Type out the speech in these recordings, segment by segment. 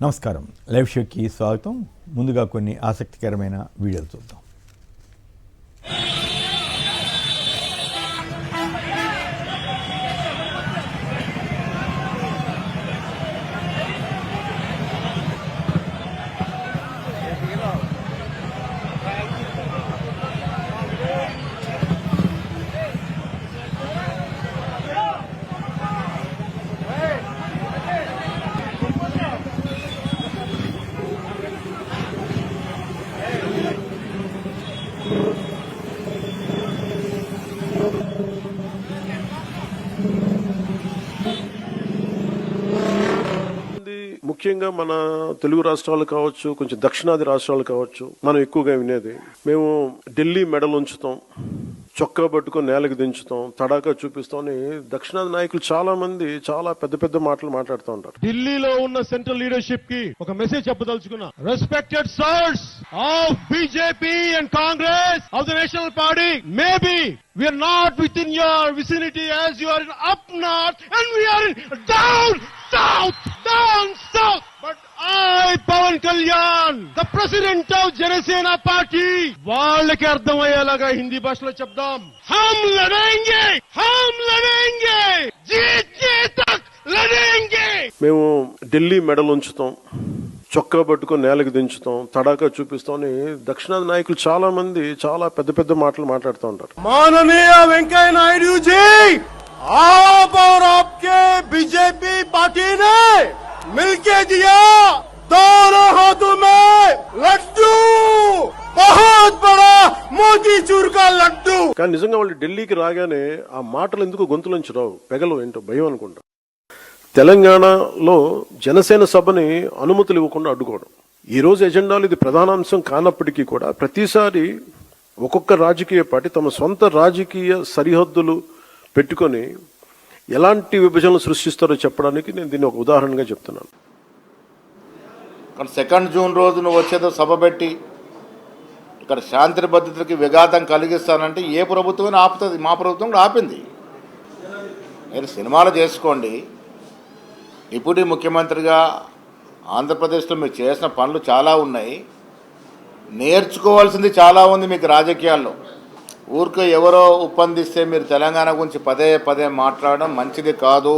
నమస్కారం. లైవ్ షోకి స్వాగతం. ముందుగా కొన్ని ఆసక్తికరమైన వీడియోలు చూద్దాం. ముఖ్యంగా మన తెలుగు రాష్ట్రాలు కావచ్చు, కొంచెం దక్షిణాది రాష్ట్రాలు కావచ్చు, మనం ఎక్కువగా వినేది మేము ఢిల్లీ మెడలు ఉంచుతాం, చొక్కా పట్టుకొని నేలకు దించుతాం, తడాకా చూపిస్తాం అని దక్షిణాది నాయకులు చాలా మంది చాలా పెద్ద పెద్ద మాటలు మాట్లాడుతూ ఉంటారు. ఢిల్లీలో ఉన్న సెంట్రల్ లీడర్షిప్ కి ఒక మెసేజ్ చెప్పదలుచుకున్నా. Respected sirs of BJP and Congress of the national party, maybe we are not within your vicinity as you are in up north and we are in down south, but I Pawan Kalyan, the president of Janasena party, వాళ్ళకి అర్థమయ్యేలాగా హిందీ భాషలో చెప్దాం. हम लड़ेंगे जीतने तक लड़ेंगे. మేము ఢిల్లీ మెడలు ఉంచుతాం, చొక్కా పట్టుకొని నేలకు దించుతాం, తడాకా చూపిస్తాం అని దక్షిణాది నాయకులు చాలా మంది చాలా పెద్ద పెద్ద మాటలు మాట్లాడుతూ ఉంటారు. माननीय वेंकैया नायडू जी, आप और आपके बीजेपी पार्टी ने मिलके दिया दोनों हाथों में लड्डू, बहुत बड़ा मोतीचूर का लड्डू. కానీ నిజంగా వాళ్ళు ఢిల్లీకి రాగానే ఆ మాటలు ఎందుకు గొంతులోంచి రావు, పెగలు ఏంటో భయం అనుకుంటా. తెలంగాణలో జనసేన సభని అనుమతులు ఇవ్వకుండా అడ్డుకోవడం ఈ రోజు ఎజెండాలో ఇది ప్రధానాంశం కానప్పటికీ కూడా ప్రతిసారి ఒక్కొక్క రాజకీయ పార్టీ తమ సొంత రాజకీయ సరిహద్దులు పెట్టుకొని ఎలాంటి విభజనలు సృష్టిస్తారో చెప్పడానికి నేను దీన్ని ఒక ఉదాహరణగా చెప్తున్నాను. కానీ 2 జూన్ రోజు నువ్వు వచ్చేదో సభ పెట్టి ఇక్కడ శాంతి భద్రతకి విఘాతం కలిగిస్తానంటే ఏ ప్రభుత్వం ఆపుతుంది? మా ప్రభుత్వం కూడా ఆపింది. మీరు సినిమాలు చేసుకోండి. డిప్యూటీ ముఖ్యమంత్రిగా ఆంధ్రప్రదేశ్లో మీరు చేసిన పనులు చాలా ఉన్నాయి, నేర్చుకోవాల్సింది చాలా ఉంది మీకు రాజకీయాల్లో. ఊరికే ఎవరో ఒప్పందిస్తే మీరు తెలంగాణ గురించి పదే పదే మాట్లాడడం మంచిది కాదు.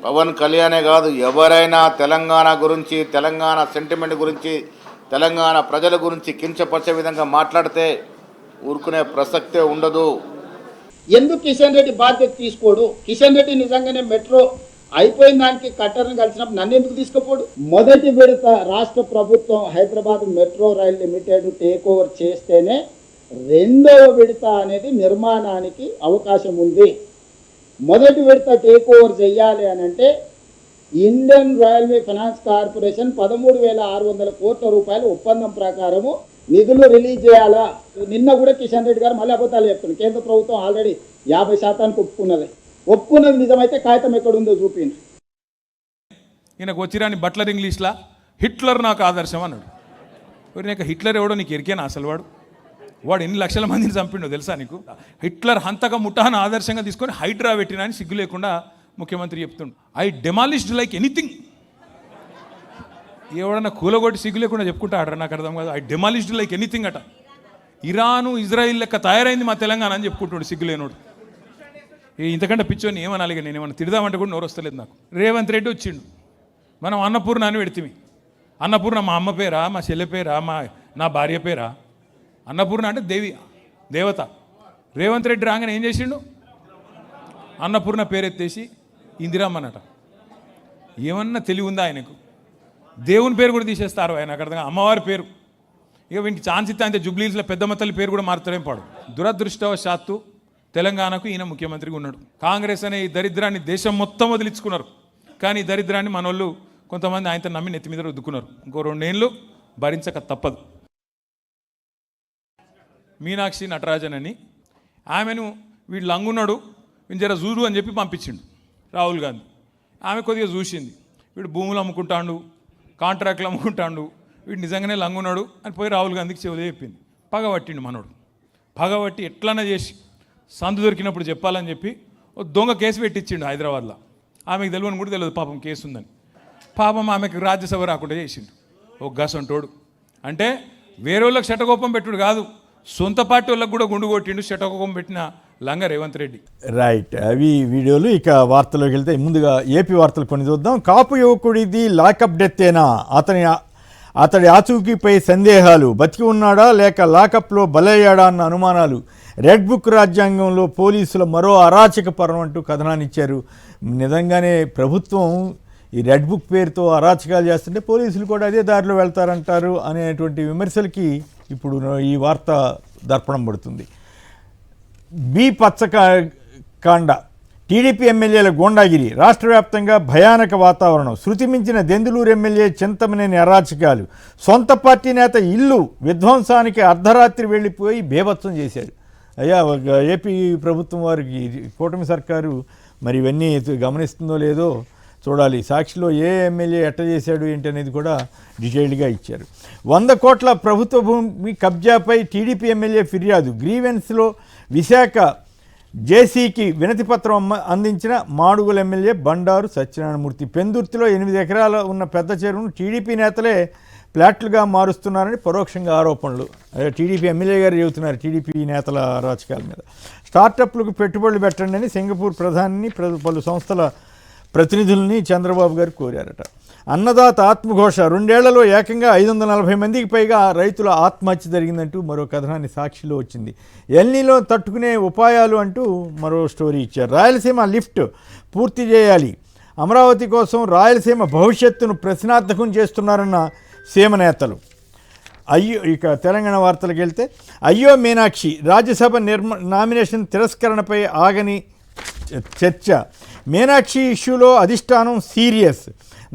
పవన్ కళ్యాణే కాదు, ఎవరైనా తెలంగాణ గురించి, తెలంగాణ సెంటిమెంట్ గురించి, తెలంగాణ ప్రజల గురించి కించపరిచే విధంగా మాట్లాడితే ఊరుకునే ప్రసక్తే ఉండదు. ఎందుకు కిషన్ రెడ్డి బాధ్యత తీసుకోడు? కిషన్ రెడ్డి నిజంగానే మెట్రో అయిపోయిన దానికి కట్టర్ని కలిసినప్పుడు నన్ను ఎందుకు తీసుకుపోడు? మొదటి విడత రాష్ట్ర ప్రభుత్వం Hyderabad metro rail limited take over చేస్తేనే రెండవ విడత అనేది నిర్మాణానికి అవకాశం ఉంది. మొదటి విడత టేక్ ఓవర్ చేయాలి అని అంటే ఇండియన్ రైల్వే ఫైనాన్స్ కార్పొరేషన్ 13,600 కోట్ల రూపాయల ఒప్పందం ప్రకారము నిధులు రిలీజ్ చేయాలా. నిన్న కూడా కిషన్ రెడ్డి గారు మళ్ళీ అబద్ధాలు చెప్తున్నారు. కేంద్ర ప్రభుత్వం ఆల్రెడీ 50% ఒప్పుకున్నది నిజమైతే కాగితం ఎక్కడుందో చూపింది. ఈయనకు వచ్చిరాని బట్లర్ ఇంగ్లీష్లా హిట్లర్ నాకు ఆదర్శం అన్నాడు. నీకు హిట్లర్ ఎవడో నీకు ఎరికేనా? అసలు వాడు ఎన్ని లక్షల మందిని చంపిండో తెలుసా నీకు? హిట్లర్ హంతక ముఠాను ఆదర్శంగా తీసుకొని హైడ్రా పెట్టినా అని సిగ్గు లేకుండా ముఖ్యమంత్రి చెప్తుండు. I demolished like anything. ఎవడన్నా కూలగొట్టి సిగ్గు లేకుండా చెప్పుకుంటాడు, నాకు అర్థం కాదు. ఐ డెమాలిష్డ్ లైక్ ఎనీథింగ్ అట. ఇరాను ఇజ్రాయిల్ లెక్క తయారైంది మా తెలంగాణ అని చెప్పుకుంటాడు సిగ్గులేనోడు. ఇంతకంటే పిచ్చోని ఏమనాలి? నేను ఏమన్నా తిడదామంటే కూడా నోరు వస్తలేదు నాకు. రేవంత్ రెడ్డి వచ్చిండు, మనం అన్నపూర్ణ అని పెడితే. అన్నపూర్ణ మా అమ్మ పేరా, మా చెల్లె పేరా, నా భార్య పేరా? అన్నపూర్ణ అంటే దేవత. రేవంత్ రెడ్డి రాగానే ఏం చేసిండు? అన్నపూర్ణ పేరెత్తేసి ఇందిరామ్మనట. ఏమన్నా తెలివి ఉందా ఆయనకు? దేవుని పేరు కూడా తీసేస్తారు ఆయన, నాకు అర్థంగా. అమ్మవారి పేరు ఇక వీనికి ఛాన్స్ ఇస్తే అంతే. జుబ్లీస్లో పెద్దమ్మ తల్లి పేరు కూడా మారుతారేం పాడు. దురదృష్టవశాత్తు తెలంగాణకు ఈయన ముఖ్యమంత్రిగా ఉన్నాడు. కాంగ్రెస్ అనే ఈ దరిద్రాన్ని దేశం మొత్తం వదిలించుకున్నారు. కానీ ఈ దరిద్రాన్ని మనోళ్ళు కొంతమంది ఆయనతో నమ్మి నెత్తి మీద రుద్దుకున్నారు. ఇంకో 2 ఏళ్ళు భరించక తప్పదు. మీనాక్షి నటరాజన్ అని ఆమెను వీడు లంగున్నాడు, వీడు జర చూడు అని చెప్పి పంపించిండు రాహుల్ గాంధీ. ఆమె కొద్దిగా చూసింది, వీడు భూములు అమ్ముకుంటాడు, కాంట్రాక్ట్లు అమ్ముకుంటాడు, వీడు నిజంగానే లంగున్నాడు అని పోయి రాహుల్ గాంధీకి చెవులు చెప్పింది. పగబట్టిండు మనోడు. పగబట్టి ఎట్లన్నా చేసి సందు దొరికినప్పుడు చెప్పాలని చెప్పి దొంగ కేసు పెట్టించిండు హైదరాబాద్లో. ఆమెకు తెలియని కూడా తెలియదు పాపం కేసు ఉందని. పాపం ఆమెకు రాజ్యసభ రాకుండా చేసిండు ఒక గసంటోడు. అంటే వేరే వాళ్ళకి శటకోపం పెట్టుడు కాదు, సొంత పార్టీ వాళ్ళకి కూడా గుండు కొట్టిండు శటకోపం పెట్టిన లంగా రేవంత్ రెడ్డి. రైట్, అవి వీడియోలు. ఇక వార్తల్లోకి వెళ్తే ముందుగా ఏపీ వార్తలు కొన్ని చూద్దాం. కాపు యువకుడిది లాకప్ డెత్తేనా, అతడి ఆచూకీపై సందేహాలు, బతికి ఉన్నాడా లేక లాకప్లో బలయ్యాడా అన్న అనుమానాలు, రెడ్ బుక్ రాజ్యాంగంలో పోలీసుల మరో అరాచక పర్వం అంటూ కథనాన్ని ఇచ్చారు. నిజంగానే ప్రభుత్వం ఈ రెడ్ బుక్ పేరుతో అరాచకాలు చేస్తుంటే పోలీసులు కూడా అదే దారిలో వెళ్తారంటారు అనేటువంటి విమర్శలకి ఇప్పుడు ఈ వార్త దర్పణం పడుతుంది. బి పచ్చకాండ, టీడీపీ ఎమ్మెల్యేల గూండాగిరి, రాష్ట్ర వ్యాప్తంగా భయానక వాతావరణం, శృతి మించిన దెందులూరు ఎమ్మెల్యే చింతమనేని అరాచకాలు, సొంత పార్టీ నేత ఇల్లు విధ్వంసానికి అర్ధరాత్రి వెళ్ళిపోయి బేభత్సం చేశాడు. అయ్యా, ఏపీ ప్రభుత్వం వారికి కూటమి సర్కారు మరి ఇవన్నీ గమనిస్తుందో లేదో చూడాలి. సాక్షిలో ఏ ఎమ్మెల్యే ఎట్ట చేశాడు ఏంటి అనేది కూడా డీటెయిల్డ్గా ఇచ్చారు. 100 కోట్ల ప్రభుత్వ భూమి కబ్జాపై టీడీపీ ఎమ్మెల్యే ఫిర్యాదు, గ్రీవెన్స్లో విశాఖ జేసీకి వినతిపత్రం అందించిన మాడుగుల ఎమ్మెల్యే బండారు సత్యనారాయణమూర్తి. పెందుర్తిలో 8 ఎకరాల ఉన్న పెద్ద చెరువును టీడీపీ నేతలే ఫ్లాట్లుగా మారుస్తున్నారని పరోక్షంగా ఆరోపణలు. టీడీపీ ఎమ్మెల్యే గారు చెబుతున్నారు టీడీపీ నేతల అరాచకాల మీద. స్టార్టప్లకు పెట్టుబడులు పెట్టండి అని సింగపూర్ ప్రధానిని పలు సంస్థల ప్రతినిధుల్ని చంద్రబాబు గారు కోరారట. అన్నదాత ఆత్మఘోష, 2 ఏళ్లలో ఏకంగా 540 మందికి పైగా రైతుల ఆత్మహత్య జరిగిందంటూ మరో కథనాన్ని సాక్షిలో వచ్చింది. ఎల్నీలో తట్టుకునే ఉపాయాలు అంటూ మరో స్టోరీ ఇచ్చారు. రాయలసీమ లిఫ్ట్ పూర్తి చేయాలి, అమరావతి కోసం రాయలసీమ భవిష్యత్తును ప్రశ్నార్థకం చేస్తున్నారన్న సీమ నేతలు. ఇక తెలంగాణ వార్తలకు వెళ్తే, అయ్యో మీనాక్షి, రాజ్యసభ నామినేషన్ తిరస్కరణపై ఆగని చర్చ, మీనాక్షి ఇష్యూలో అధిష్టానం సీరియస్,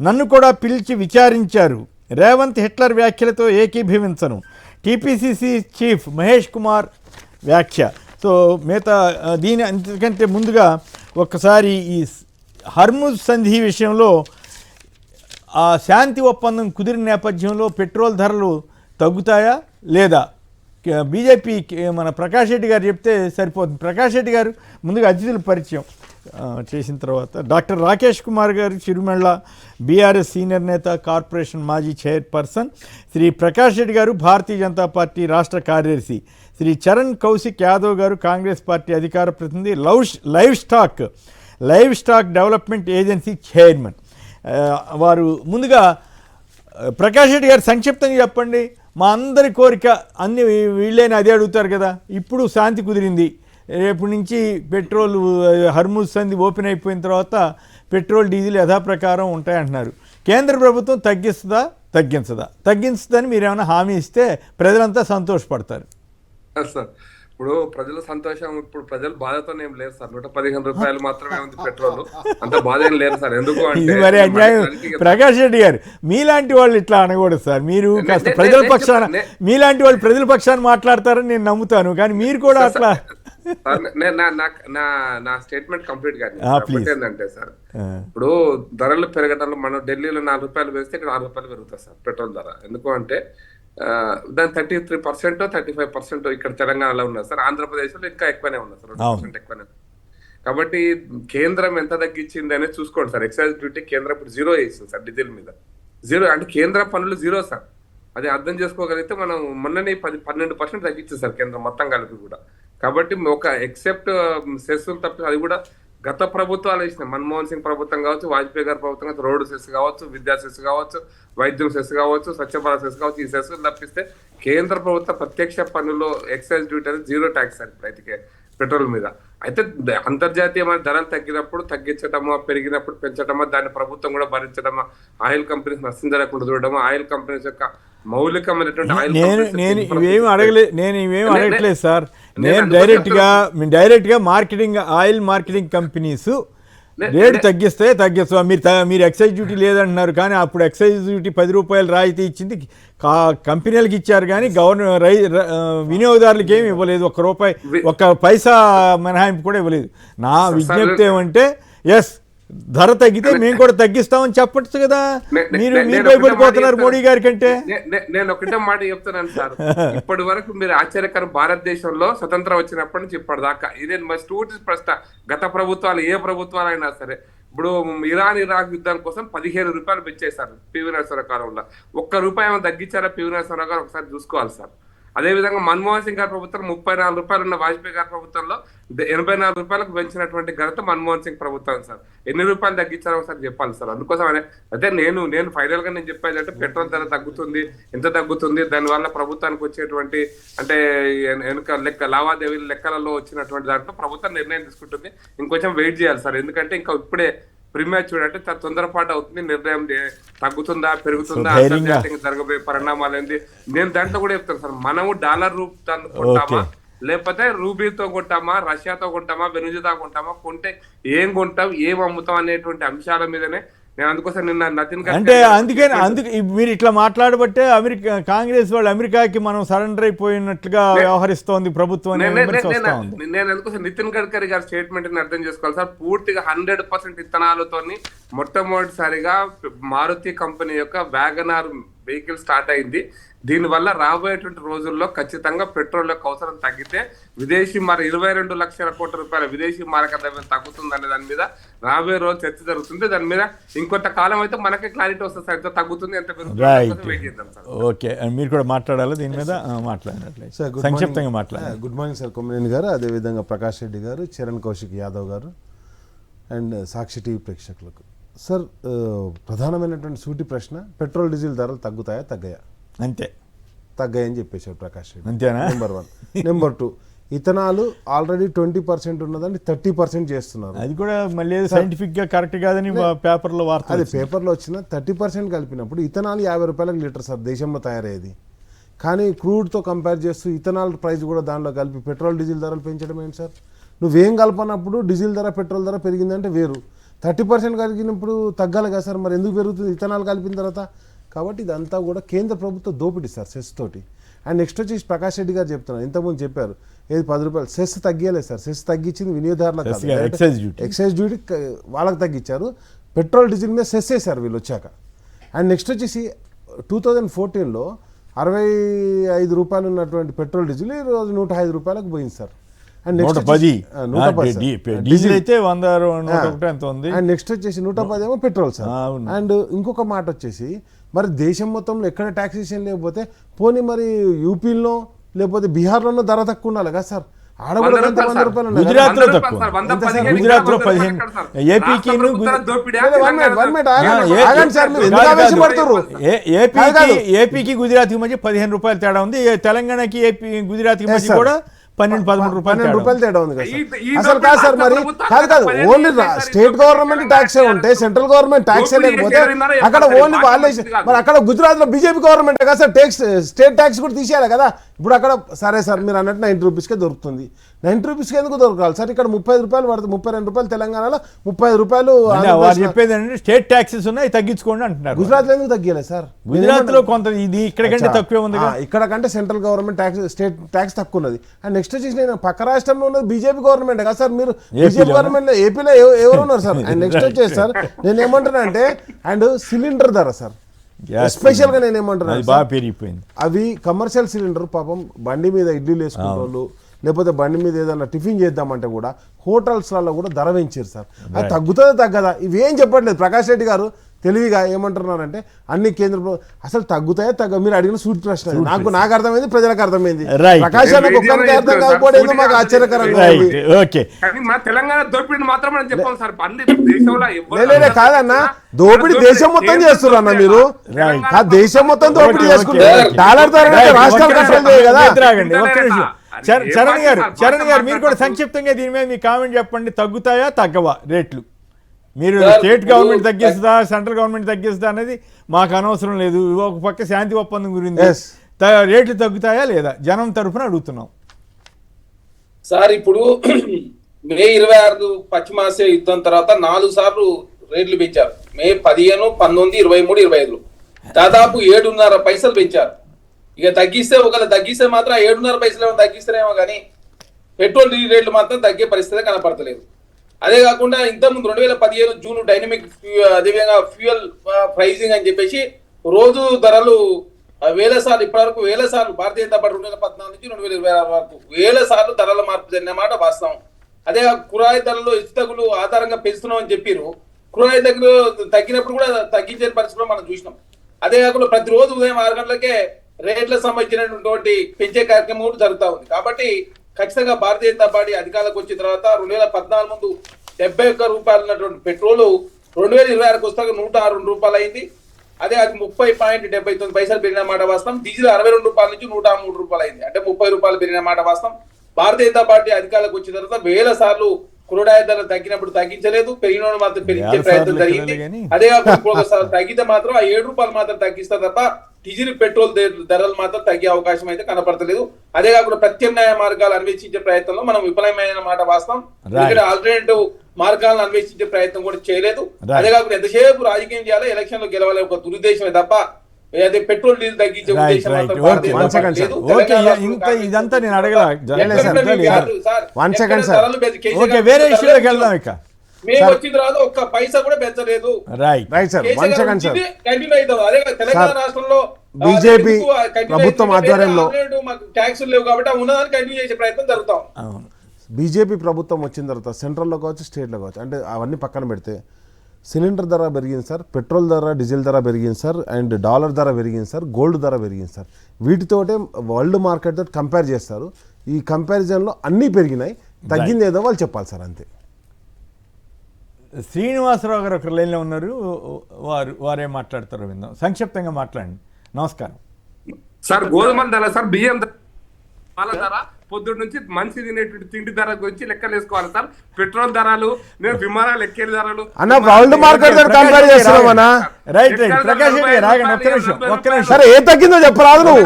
నన్ను కూడా పిలిచి విచారించారు, రేవంత్ హిట్లర్ వ్యాఖ్యలతో ఏకీభవించను, టీపీసీసీ చీఫ్ మహేష్ కుమార్ వ్యాఖ్య. సో మిగతా దీని అంతకంటే ముందుగా ఒక్కసారి ఈ హర్ముజ్ సంధి విషయంలో ఆ శాంతి ఒప్పందం కుదిరిన నేపథ్యంలో పెట్రోల్ ధరలు తగ్గుతాయా లేదా, బీజేపీ మన ప్రకాష్ రెడ్డి గారు చెప్తే సరిపోతుంది. ప్రకాష్ రెడ్డి గారు ముందుగా అతిథుల పరిచయం చేసిన తర్వాత, డాక్టర్ రాకేష్ కుమార్ గారు చిరుమెళ్ళ, బీఆర్ఎస్ సీనియర్ నేత, కార్పొరేషన్ మాజీ చైర్పర్సన్, శ్రీ ప్రకాష్ రెడ్డి గారు భారతీయ జనతా పార్టీ రాష్ట్ర కార్యదర్శి, శ్రీ చరణ్ కౌశిక్ యాదవ్ గారు కాంగ్రెస్ పార్టీ అధికార ప్రతినిధి, live stack development agency chairman. వారు ముందుగా ప్రకాష్ రెడ్డి గారు సంక్షిప్తంగా చెప్పండి, మా అందరి కోరిక అన్ని వీళ్ళైనా అదే అడుగుతారు కదా, ఇప్పుడు శాంతి కుదిరింది, రేపు నుంచి పెట్రోల్ హర్ముజ్ సంధి ఓపెన్ అయిపోయిన తర్వాత పెట్రోల్ డీజిల్ యథాప్రకారం ఉంటాయంటున్నారు. కేంద్ర ప్రభుత్వం తగ్గించదని మీరు ఏమైనా హామీ ఇస్తే ప్రజలంతా సంతోషపడతారు. సార్, ఇప్పుడు ప్రజల సంతోషం, ఇప్పుడు ప్రజలు బాధతో ఏం లేరు సార్. 115 రూపాయలు మాత్రమే ఉంది పెట్రోల్, అంత బాధ ఏం లేరు సార్. ఎందుకు ఇది మరి అన్యాయం. ప్రకాష్ రెడ్డి గారు, మీలాంటి వాళ్ళు ఇట్లా అనకూడదు సార్. మీరు కాస్త ప్రజల పక్షాన, మీలాంటి వాళ్ళు ప్రజల పక్షాన మాట్లాడతారని నేను నమ్ముతాను, కానీ మీరు కూడా అట్లా. నా స్టేట్మెంట్ కంప్లీట్ గా ఏంటంటే సార్, ఇప్పుడు ధరలు పెరగడంలో మనం ఢిల్లీలో 4 రూపాయలు వేస్తే ఇక్కడ 6 రూపాయలు పెరుగుతుంది సార్ పెట్రోల్ ధర. ఎందుకు అంటే దాని 33% 35% ఇక్కడ తెలంగాణలో ఉన్నారు సార్. ఆంధ్రప్రదేశ్లో ఇంకా ఎక్కువనే ఉన్నారు సార్, 2% ఎక్కువనే. కాబట్టి కేంద్రం ఎంత తగ్గించింది అనేది చూసుకోండి సార్. ఎక్సైజ్ డ్యూటీ కేంద్రం ఇప్పుడు 0 వేసింది సార్ డీజిల్ మీద. 0 అంటే కేంద్ర పన్నులు 0 సార్. అది అర్థం చేసుకోగలిగితే మనం మొన్ననే 12% తగ్గించింది సార్ కేంద్రం మొత్తం కలిపి కూడా. కాబట్టి ఒక ఎక్సెప్ట్ సెస్ తప్పి అది కూడా గత ప్రభుత్వాలు వేసినాయి. మన్మోహన్ సింగ్ ప్రభుత్వం కావచ్చు, వాజ్పేయి గారి ప్రభుత్వం కావచ్చు, రోడ్డు సెస్ కావచ్చు, విద్యా సెస్ కావచ్చు, వైద్యం సెస్ కావచ్చు, స్వచ్ఛ భారత్ సెస్ కావచ్చు, ఈ సెస్ తప్పిస్తే కేంద్ర ప్రభుత్వ ప్రత్యక్ష పన్నులో ఎక్సైజ్ డ్యూటీ అనేది 0 ట్యాక్స్ సార్ ఇప్పుడు అయితే పెట్రోల్ మీద. అయితే అంతర్జాతీయమైన ధరలు తగ్గినప్పుడు తగ్గించడమా, పెరిగినప్పుడు పెంచడమా, దాన్ని ప్రభుత్వం కూడా భరించడమా, ఆయిల్ కంపెనీస్ నష్టం జరగకుండా చూడడమా, ఆయిల్ కంపెనీస్ యొక్క మౌలికమైనటువంటి నేను ఇవేమి అడగట్లేదు సార్. నేను డైరెక్ట్గా marketing, oil marketing companies rate తగ్గిస్తా. మీరు ఎక్సైజ్ డ్యూటీ లేదంటున్నారు, కానీ అప్పుడు ఎక్సైజ్ డ్యూటీ 10 రూపాయలు రాయితీ ఇచ్చింది కంపెనీలకు ఇచ్చారు, కానీ వినియోగదారులకి ఏమి ఇవ్వలేదు. ఒక్క పైసా మినహాయింపు కూడా ఇవ్వలేదు. నా విజ్ఞప్తి ఏమంటే, ఎస్ ధర తగ్గితే మేము కూడా తగ్గిస్తామని చెప్పచ్చు కదా. మీరు భయపడిపోతున్నారు మోడీ గారి కంటే. నేను ఒకటే మాట చెప్తున్నాను సార్, ఇప్పటి వరకు మీరు ఆశ్చర్యకరం, భారతదేశంలో స్వతంత్రం వచ్చినప్పటి నుంచి ఇప్పటిదాకా ఇదే మా స్టూడెంట్స్ ప్రశ్న, గత ప్రభుత్వాలు ఏ ప్రభుత్వాలు అయినా సరే ఇప్పుడు ఇరాన్ ఇరాక్ యుద్ధం కోసం 15 రూపాయలు పెంచేశారు పివి నరసింహారావు కాలంలో. ₹1 ఏమైనా తగ్గించారా పివి నరసింహారావు గారు? ఒకసారి చూసుకోవాలి సార్. అదేవిధంగా మన్మోహన్ సింగ్ గారి ప్రభుత్వం 34 రూపాయలు ఉన్న వాజ్పేయి గారి ప్రభుత్వంలో 84 రూపాయలకు పెంచినటువంటి ఘనత మన్మోహన్ సింగ్ ప్రభుత్వం సార్. ఎన్ని రూపాయలు తగ్గించారో ఒకసారి చెప్పాలి సార్. అందుకోసం అయితే నేను ఫైనల్ గా నేను చెప్పేది అంటే పెట్రోల్ ధర తగ్గుతుంది, ఎంత తగ్గుతుంది, దానివల్ల ప్రభుత్వానికి వచ్చేటువంటి అంటే వెనుక లావాదేవీల లెక్కలలో వచ్చినటువంటి దాంట్లో ప్రభుత్వం నిర్ణయం తీసుకుంటుంది. ఇంకొంచెం వెయిట్ చేయాలి సార్. ఎందుకంటే ఇంకా ఇప్పుడే ప్రీమ్యాచ్యూర్ అంటే తొందరపాటు అవుతుంది. నిర్ణయం తగ్గుతుందా పెరుగుతుందా అంతర్జాతీయంగా జరగబోయే పరిణామాలు ఏంటి, నేను దాంట్లో కూడా చెప్తాను సార్. మనము డాలర్ రూపాయలు కొంటామా లేకపోతే రూబీతో కొంటామా, రష్యాతో కొంటామా, వెనుజుదా కొంటామా, కొంటే ఏం కొంటాం, ఏం అమ్ముతాం అనేటువంటి అంశాల మీదనే నేను అందుకోసం నిన్న నతిన్ అంటే అందుకే మీరు ఇట్లా మాట్లాడబట్టే కాంగ్రెస్ వాళ్ళు అమెరికాకి మనం సరెండర్ అయిపోయినట్లుగా వ్యవహరిస్తోంది ప్రభుత్వం. నేను అందుకోసం నితిన్ గడ్కరీ గారి స్టేట్మెంట్ ని అర్థం చేసుకోవాలి సార్. పూర్తిగా 100% ఇత్తనాలతోని మొట్టమొదటిసారిగా మారుతి కంపెనీ యొక్క వ్యాగనార్ వెహికల్ స్టార్ట్ అయింది. దీనివల్ల రాబోయేటువంటి రోజుల్లో ఖచ్చితంగా పెట్రోల్ యొక్క అవసరం తగ్గితే విదేశీ 22 లక్షల కోట్ల రూపాయల విదేశీ మారక ద్రవ్యం తగ్గుతుందనే దాని మీద రాబోయే రోజు చర్చ జరుగుతుంది. దాని మీద ఇంకొంత కాలం అయితే మనకే క్లారిటీ వస్తుంది సార్, ఎంత తగ్గుతుంది ఎంత పెరుగుతుంది వెయిట్ చేద్దాం సార్. ఓకే, మీరు కూడా మాట్లాడాలి దీని మీద, మాట్లాడినట్లయితే సంక్షిప్తంగా మాట్లాడాలి. గుడ్ మార్నింగ్ సార్ కొమ్మినేని గారు, అదేవిధంగా ప్రకాష్ రెడ్డి గారు, చరణ్ కౌశిక్ యాదవ్ గారు అండ్ సాక్షి టీవీ ప్రేక్షకులకు. సార్, ప్రధానమైనటువంటి సూటి ప్రశ్న, పెట్రోల్ డీజిల్ ధరలు తగ్గుతాయా తగ్గాయా? అంతే, తగ్గాయని చెప్పేశారు ప్రకాష్ రెడ్డి. అంతేనా? నెంబర్ 1. నెంబర్ 2, ఇథనాలు ఆల్రెడీ 20% ఉన్నదని 30% చేస్తున్నారు. అది కూడా మళ్ళీ సైంటిఫిక్ గా కరెక్ట్ కాదని పేపర్లో వార్త, అది పేపర్లో వచ్చిన 30% కలిపినప్పుడు ఇథనాల్ ₹50 లీటర్ సార్ దేశంలో తయారయ్యేది. కానీ క్రూడ్తో కంపేర్ చేస్తూ ఇథనాల్ ప్రైస్ కూడా దానిలో కలిపి పెట్రోల్ డీజిల్ ధరలు పెంచడం ఏంటి సార్? నువ్వేం కలపనప్పుడు డీజిల్ ధర పెట్రోల్ ధర పెరిగిందంటే వేరు, 30% కలిగినప్పుడు తగ్గాలి కదా సార్. మరి ఎందుకు పెరుగుతుంది ఇథనాల్ కలిపిన తర్వాత? కాబట్టి ఇదంతా కూడా కేంద్ర ప్రభుత్వ దోపిడీ సార్ సెస్ తోటి. అండ్ నెక్స్ట్ వచ్చేసి ప్రకాష్ రెడ్డి గారు చెప్తున్నారు, ఇంతకుముందు చెప్పారు ఏది ₹10 సెస్ తగ్గియలేదు సార్. సెస్ తగ్గించింది వినియోగదారులకు కాదు, ఎక్సైజ్ డ్యూటీ వాళ్ళకి తగ్గించారు. పెట్రోల్ డీజిల్ మీద సెస్ వేశారు వీళ్ళు వచ్చాక. అండ్ నెక్స్ట్ వచ్చేసి 2014లో ₹65 ఉన్నటువంటి పెట్రోల్ డీజిల్ ఈరోజు ₹105 పోయింది సార్. అండ్ నెక్స్ట్ వచ్చేసి 110 ఏమో పెట్రోల్ సార్. అండ్ ఇంకొక మాట వచ్చేసి, మరి దేశం మొత్తంలో ఎక్కడ ట్యాక్సేషన్ లేకపోతే పోనీ మరి యూపీలో లేకపోతే బీహార్లోనో ధర తక్కువ ఉండాలి కదా సార్. ఆడ కూడా ₹100 గుజరాత్ లో తక్కువ, గుజరాత్ లో 15, ఏపీకి ఏపీకి గుజరాత్ కి మధ్య ₹15 తేడా ఉంది. తెలంగాణకి ఏపీ గుజరాత్ కి మధ్య కూడా ₹12-13 తేడా ఉంది కదా అసలు. కాదు సార్, మరి కాదు ఓన్లీ స్టేట్ గవర్నమెంట్ ట్యాక్స్ ఉంటే సెంట్రల్ గవర్నమెంట్ ట్యాక్స్ లేకపోతే అక్కడ ఓన్లీ వాళ్ళే. మరి అక్కడ గుజరాత్ లో బీజేపీ గవర్నమెంట్ కదా సార్, స్టేట్ ట్యాక్స్ కూడా తీసేయాలి కదా. ఇప్పుడు అక్కడ సరే సార్ మీరు అన్నట్టు ₹90కే దొరుకుతుంది. ₹90కి ఎందుకు దొరకాలి సార్? ఇక్కడ ₹30 పడుతుంది, ₹32 తెలంగాణలో, ₹30 చెప్పేది అంటే స్టేట్ ట్యాక్సెస్ ఉన్నాయి తగ్గించుకోండి అంటున్నారు. గుజరాత్ లో ఎందుకు తగ్గాలి సార్? గుజరాత్ లో కొంత ఇది ఇక్కడ కంటే తక్కువే ఉంది, ఇక్కడ కంటే central government tax state tax తక్కువ ఉన్నది. అండ్ నెక్స్ట్ వచ్చేసి నేను పక్క రాష్ట్రంలో ఉన్నది బీజేపీ గవర్నమెంట్ కదా సార్. మీరు బీజేపీ గవర్నమెంట్ లో ఏపీలో ఎవరు ఉన్నారు సార్? అండ్ నెక్స్ట్ వచ్చేసి సార్ నేను ఏమంటున్నా అంటే, అండ్ సిలిండర్ ధర సార్ ఎస్పెషల్ గా నేను ఏమంటున్నా బాగా పెరిగిపోయింది. అవి కమర్షియల్ సిలిండర్ పాపం బండి మీద ఇడ్లీలు వేసుకునే వాళ్ళు లేకపోతే బండి మీద ఏదైనా టిఫిన్ చేద్దామంటే కూడా హోటల్స్లలో కూడా ధర పెంచారు సార్. అది తగ్గుతుందో తగ్గదా ఇవేం చెప్పట్లేదు ప్రకాష్ రెడ్డి గారు. తెలివిగా ఏమంటున్నారంటే అన్ని కేంద్ర అసలు తగ్గుతాయో మీరు అడిగిన సూట్ ప్రశ్న. నాకు అర్థమైంది, ప్రజలకు అర్థమైంది. ప్రకాష్ ఒక్కరికి అర్థం కాకపోవడం మాకు ఆశ్చర్యకరంగా తెలంగాణ దోపిడీ మాత్రం కాదన్నా, దోపిడీ దేశం మొత్తం చేస్తున్నారు అన్న మీరు. దేశం మొత్తం దోపిడీ చేసుకుంటే డాలర్ ద్వారా రాష్ట్రాలు కష్టాలు చేయ కదా. చరణ్ గారు మీరు కూడా సంక్షిప్తంగా దీని మీద మీ కామెంట్ చెప్పండి. తగ్గుతాయా తగ్గవా రేట్లు? మీరు స్టేట్ గవర్నమెంట్ తగ్గిస్తుందా సెంట్రల్ గవర్నమెంట్ తగ్గిస్తుందా అనేది మాకు అనవసరం లేదు. ఒక పక్క శాంతి ఒప్పందం గురించి రేట్లు తగ్గుతాయా లేదా జనం తరఫున అడుగుతున్నాం సార్. ఇప్పుడు మే 26 పశ్చిమాసియా యుద్ధం తర్వాత 4 సార్లు రేట్లు పెంచారు. మే 15, 19, 23, 25 దాదాపు 7.5 పైసలు పెంచారు. ఇక తగ్గిస్తే మాత్రం 7.5 పైసలు ఏమో తగ్గిస్తారేమో కానీ పెట్రోల్ డీజిల్ రేట్లు మాత్రం తగ్గే పరిస్థితి కనపడతలేదు. అదే కాకుండా ఇంతకుముందు 2015 జూన్ డైనమిక్ అదేవిధంగా ఫ్యూయల్ ప్రైజింగ్ అని చెప్పేసి రోజు ధరలు వేల సార్లు, ఇప్పటివరకు వేల సార్లు భారతీయ జనతా పార్టీ 2014 నుంచి 2026 వరకు వేల సార్లు ధరల మార్పు జరిగిన మాట వాస్తవం. అదే కురాయి ధరలు హెచ్చుతగ్గులు ఆధారంగా పెంచుతున్నాం అని చెప్పారు. క్రూడ్ ఆయిల్ దగ్గర తగ్గినప్పుడు కూడా తగ్గించే పరిస్థితి కూడా మనం చూసినాం. అదే కాకుండా ప్రతిరోజు ఉదయం 6 గంటలకే రేట్లకు సంబంధించినటువంటి పెంచే కార్యక్రమం కూడా జరుగుతూ ఉంది. కాబట్టి ఖచ్చితంగా భారతీయ జనతా పార్టీ అధికారంలోకి వచ్చిన తర్వాత 2014 ముందు 71 రూపాయలు ఉన్నటువంటి పెట్రోల్ 2026 వస్తాక 106 రూపాయలు అయింది. అదే అది 30.79 పెరిగిన మాట వాస్తవం. డీజిల్ 62 రూపాయల నుంచి 103 రూపాయలు అయింది, అంటే 30 రూపాయలు పెరిగిన మాట వాస్తవం. భారతీయ జనతా పార్టీ అధికారంలోకి వచ్చిన తర్వాత వేల సార్లు క్రూడ్ ఆయిల్ ధర తగ్గినప్పుడు తగ్గించలేదు, పెరిగిన మాత్రం పెంచే ప్రయత్నం జరిగింది. అదే కాకుండా తగ్గితే మాత్రం ఆ 7 రూపాయలు మాత్రం తగ్గిస్తారు తప్ప డీజిల్ పెట్రోల్ ధరలు మాత్రం తగ్గే అవకాశం అయితే కనపడతలేదు. అదే కాకుండా ప్రత్యామ్నాయ మార్గాలు అన్వేషించే ప్రయత్నంలో మనం విఫలమైన మాట వాస్తవం. ఎందుకంటే ఆల్టర్నేటివ్ మార్గాలను అన్వేషించే ప్రయత్నం కూడా చేయలేదు. అదే కాకుండా ఎంతసేపు రాజకీయం చేయాలి, ఎలక్షన్ లో గెలవాలి ఒక దురుద్దేశమే తప్ప అదే పెట్రోల్ డీజిల్ తగ్గించే ఉద్దేశం ఇదంతా నేను అడగలా. వేరే ఇష్యూలోకి వెళ్దాం. ఇక మేము వచ్చిన తర్వాత ఒక్క పైసా కూడా పెంచలేదు. తెలంగాణ రాష్ట్రంలో బీజేపీ ప్రభుత్వం ఆధ్వర్యంలో ట్యాక్సులు లేవు కాబట్టి ఉన్నదాన్ని కంటిన్యూ చేసే ప్రయత్నం జరుగుతాం. బీజేపీ ప్రభుత్వం వచ్చిన తర్వాత సెంట్రల్లో కావచ్చు, స్టేట్లో కావచ్చు, అంటే అవన్నీ పక్కన పెడితే సిలిండర్ ధర పెరిగింది సార్, పెట్రోల్ ధర, డీజిల్ ధర పెరిగింది సార్, అండ్ డాలర్ ధర పెరిగింది సార్, గోల్డ్ ధర పెరిగింది సార్. వీటితోటే వరల్డ్ మార్కెట్ తోటి కంపేర్ చేస్తారు. ఈ కంపారిజన్లో అన్నీ పెరిగినాయి, తగ్గింది ఏదో వాళ్ళు చెప్పాలి సార్, అంతే. శ్రీనివాసరావు గారు ఒక లైన్లో ఉన్నారు, వారేం మాట్లాడతారో విందాం. సంక్షిప్తంగా మాట్లాడండి. నమస్కారం సార్. గోధుమల ధర సార్, బియ్యం ధర పొద్దున్న నుంచి మనిషి తినేటువంటి తిండి ధర గురించి లెక్కలు వేసుకోవాలి సార్. పెట్రోల్ ధరలు, నేను విమానాలు ఎక్కే ధరలు వరల్డ్ మార్కెట్ కంపేర్ చేస్తున్నామన్నా. రైట్ రైట్ ప్రకాష్ రెడ్డి రాగండి, ఒక్క నిమిషం. సరే ఏ తగ్గిందో చెప్పరాదు నువ్వు.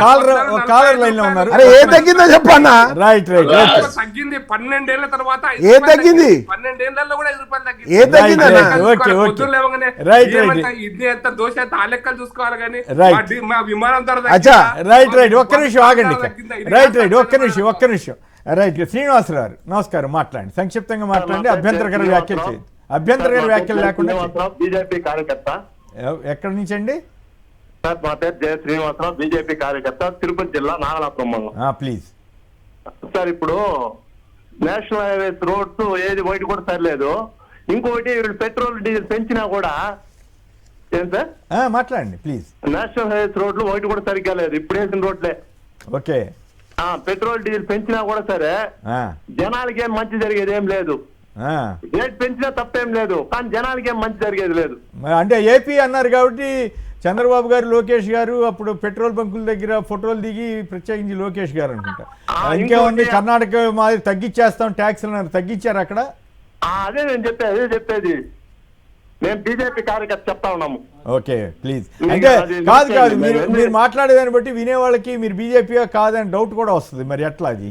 కాలర్ లైన్ లో ఉన్నారు. అరే ఏ తగ్గిందో చెప్పన్నా. రైట్ రైట్ తగ్గింది 12 ఏళ్ల తర్వాత. ఏ తగ్గింది? 12 ఏళ్లలో కూడా 5 రూపాయలు తగ్గింది. ఏ తగ్గిందన్నా? పొద్దున్న లేవగానే ఇది ఎంత దోశ అయితే ఆ లెక్కలు చూసుకోవాలి కానీ మా విమానం ధర. రైట్ రైట్ ఒక్క నిమిషం ఆగండి. రైట్ రైట్ ఒక్క నిమిషం. రైట్ శ్రీనివాసరావు నమస్కారం, మాట్లాడండి, సంక్షిప్తంగా మాట్లాడండి. అభ్యంతరకర వ్యాఖ్యలు చేయండి. అభ్యంతరకర వ్యాఖ్యలు లేకుండా. బీజేపీ కార్యకర్త. ఎక్కడి నుంచి అండి? సార్ మా పేరు జయ శ్రీనివాసరావు, బీజేపీ కార్యకర్త, తిరుపతి జిల్లా నాగలాపురం మండలం. ప్లీజ్ సార్, ఇప్పుడు నేషనల్ హైవేస్ రోడ్స్ ఏది ఒకటి కూడా సరిలేదు. ఇంకొకటి వీళ్ళు పెట్రోల్ డీజిల్ పెంచినా కూడా ఏం సార్ మాట్లాడండి ప్లీజ్. నేషనల్ హైవేస్ రోడ్లు ఒకటి కూడా సరిగ్గా లేదు, ఇప్పుడు వేసిన రోడ్లే. ఓకే, పెట్రోల్ డీజిల్ పెంచినా కూడా సరే జనాలకి ఏం మంచి జరిగేది ఏం లేదు. రేట్ పెంచినా తప్పేం లేదు, కానీ జనాలకి ఏం మంచి జరిగేది లేదు. అంటే ఏపీ అన్నారు కాబట్టి చంద్రబాబు గారు, లోకేష్ గారు అప్పుడు పెట్రోల్ బంకుల దగ్గర ఫోటోలు దిగి, ప్రత్యేకించి లోకేష్ గారు అనుకుంటా. ఇంకేముంది, కర్ణాటక మాది తగ్గించేస్తాం ట్యాక్స్ అన్నారు, తగ్గించారు అక్కడ. అదే నేను చెప్పేది మేము బీజేపీ కార్యకర్త చెప్తా ఉన్నాము. Okay please. అంటే కాదు మీరు మాట్లాడేదాన్ని బట్టి వినేవాళ్ళకి మీరు బీజేపీ కాదని డౌట్ కూడా వస్తుంది. మరి ఎట్లా అది?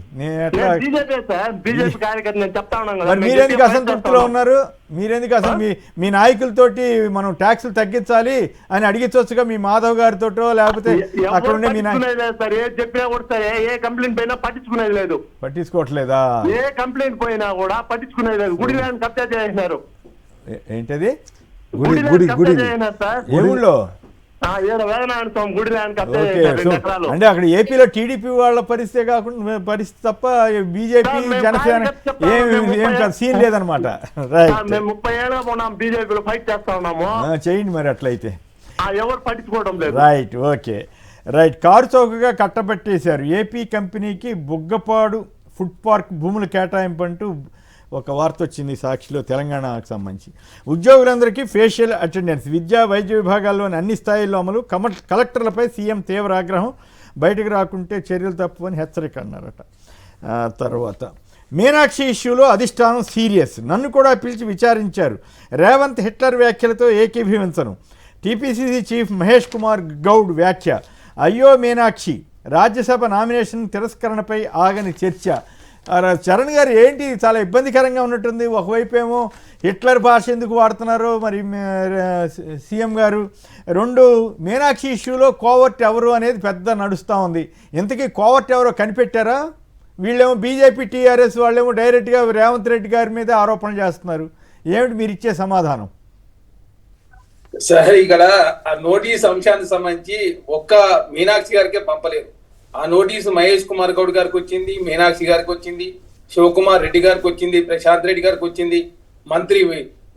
బీజేపీ కార్యకర్త నేను చెప్తా ఉన్నాను. మరి మీరెందుకు అసంతృప్తిలో ఉన్నారు? మీరెందుకు అసలు మీ నాయకులతోటి మనం ట్యాక్సులు తగ్గించాలి అని అడిగించవచ్చుగా, మీ మాధవ్ గారితో, లేకపోతే అక్కడ ఉండే మీ సార్ ఏది చెప్పినా కూడా సరే, ఏ కంప్లైంట్ పోయినా పట్టించుకునేది లేదు. పట్టించుకోవట్లేదా? ఏ కంప్లైంట్ పోయినా కూడా పట్టించుకునేది లేదు. గుడి ల్యాండ్ కబ్జా చేసినారు. ఏంటది? గుడి అంటే అక్కడ ఏపీలో టీడీపీ వాళ్ళ పరిస్థితి కాకుండా పరిస్థితి తప్ప బీజేపీ జనసేన ఏం సీన్ లేదనమాట. చేయండి మరి అట్లయితే. ఎవరు పట్టించుకోవడం లేదు. Right okay right. కారు చౌకగా కట్టబెట్టేశారు. ఏపీ కంపెనీకి బుగ్గపాడు ఫుడ్ పార్క్ భూములు కేటాయింపు అంటూ ఒక వార్త వచ్చింది సాక్షిలో, తెలంగాణకు సంబంధించి. ఉద్యోగులందరికీ ఫేషియల్ అటెండెన్స్, విద్యా వైద్య విభాగాల్లోని అన్ని స్థాయిల్లో అమలు. కలెక్టర్లపై సీఎం తీవ్ర ఆగ్రహం, బయటకు రాకుంటే చర్యలు తప్పవని హెచ్చరిక అన్నారట. తర్వాత మీనాక్షి ఇష్యూలో అధిష్టానం సీరియస్, నన్ను కూడా పిలిచి విచారించారు. రేవంత్ హిట్లర్ వ్యాఖ్యలతో ఏకీభవించను. టీపీసీసీ చీఫ్ మహేష్ కుమార్ గౌడ్ వ్యాఖ్య. అయ్యో మీనాక్షి, రాజ్యసభ నామినేషన్ తిరస్కరణపై ఆగని చర్చ. చరణ్ గారు ఏంటి చాలా ఇబ్బందికరంగా ఉన్నట్టుంది. ఒకవైపు ఏమో హిట్లర్ భాష ఎందుకు వాడుతున్నారో మరి సీఎం గారు, రెండు మీనాక్షి ఇష్యూలో కోవర్ట్ ఎవరు అనేది పెద్ద నడుస్తూ ఉంది. ఇంతకీ కోవర్ట్ ఎవరో కనిపెట్టారా? వీళ్ళేమో బీజేపీ టీఆర్ఎస్ వాళ్ళేమో డైరెక్ట్గా రేవంత్ రెడ్డి గారి మీద ఆరోపణలు చేస్తున్నారు. ఏమిటి మీరు ఇచ్చే సమాధానం? సార్, ఇక్కడ ఆ నోటీస్ అంశానికి సంబంధించి ఒక్క మీనాక్షి గారికే పంపలేదు. ఆ నోటీసు మహేష్ కుమార్ గౌడ్ గారికి వచ్చింది, మీనాక్షి గారికి వచ్చింది, శివకుమార్ రెడ్డి గారికి వచ్చింది, ప్రశాంత్ రెడ్డి గారికి వచ్చింది, మంత్రి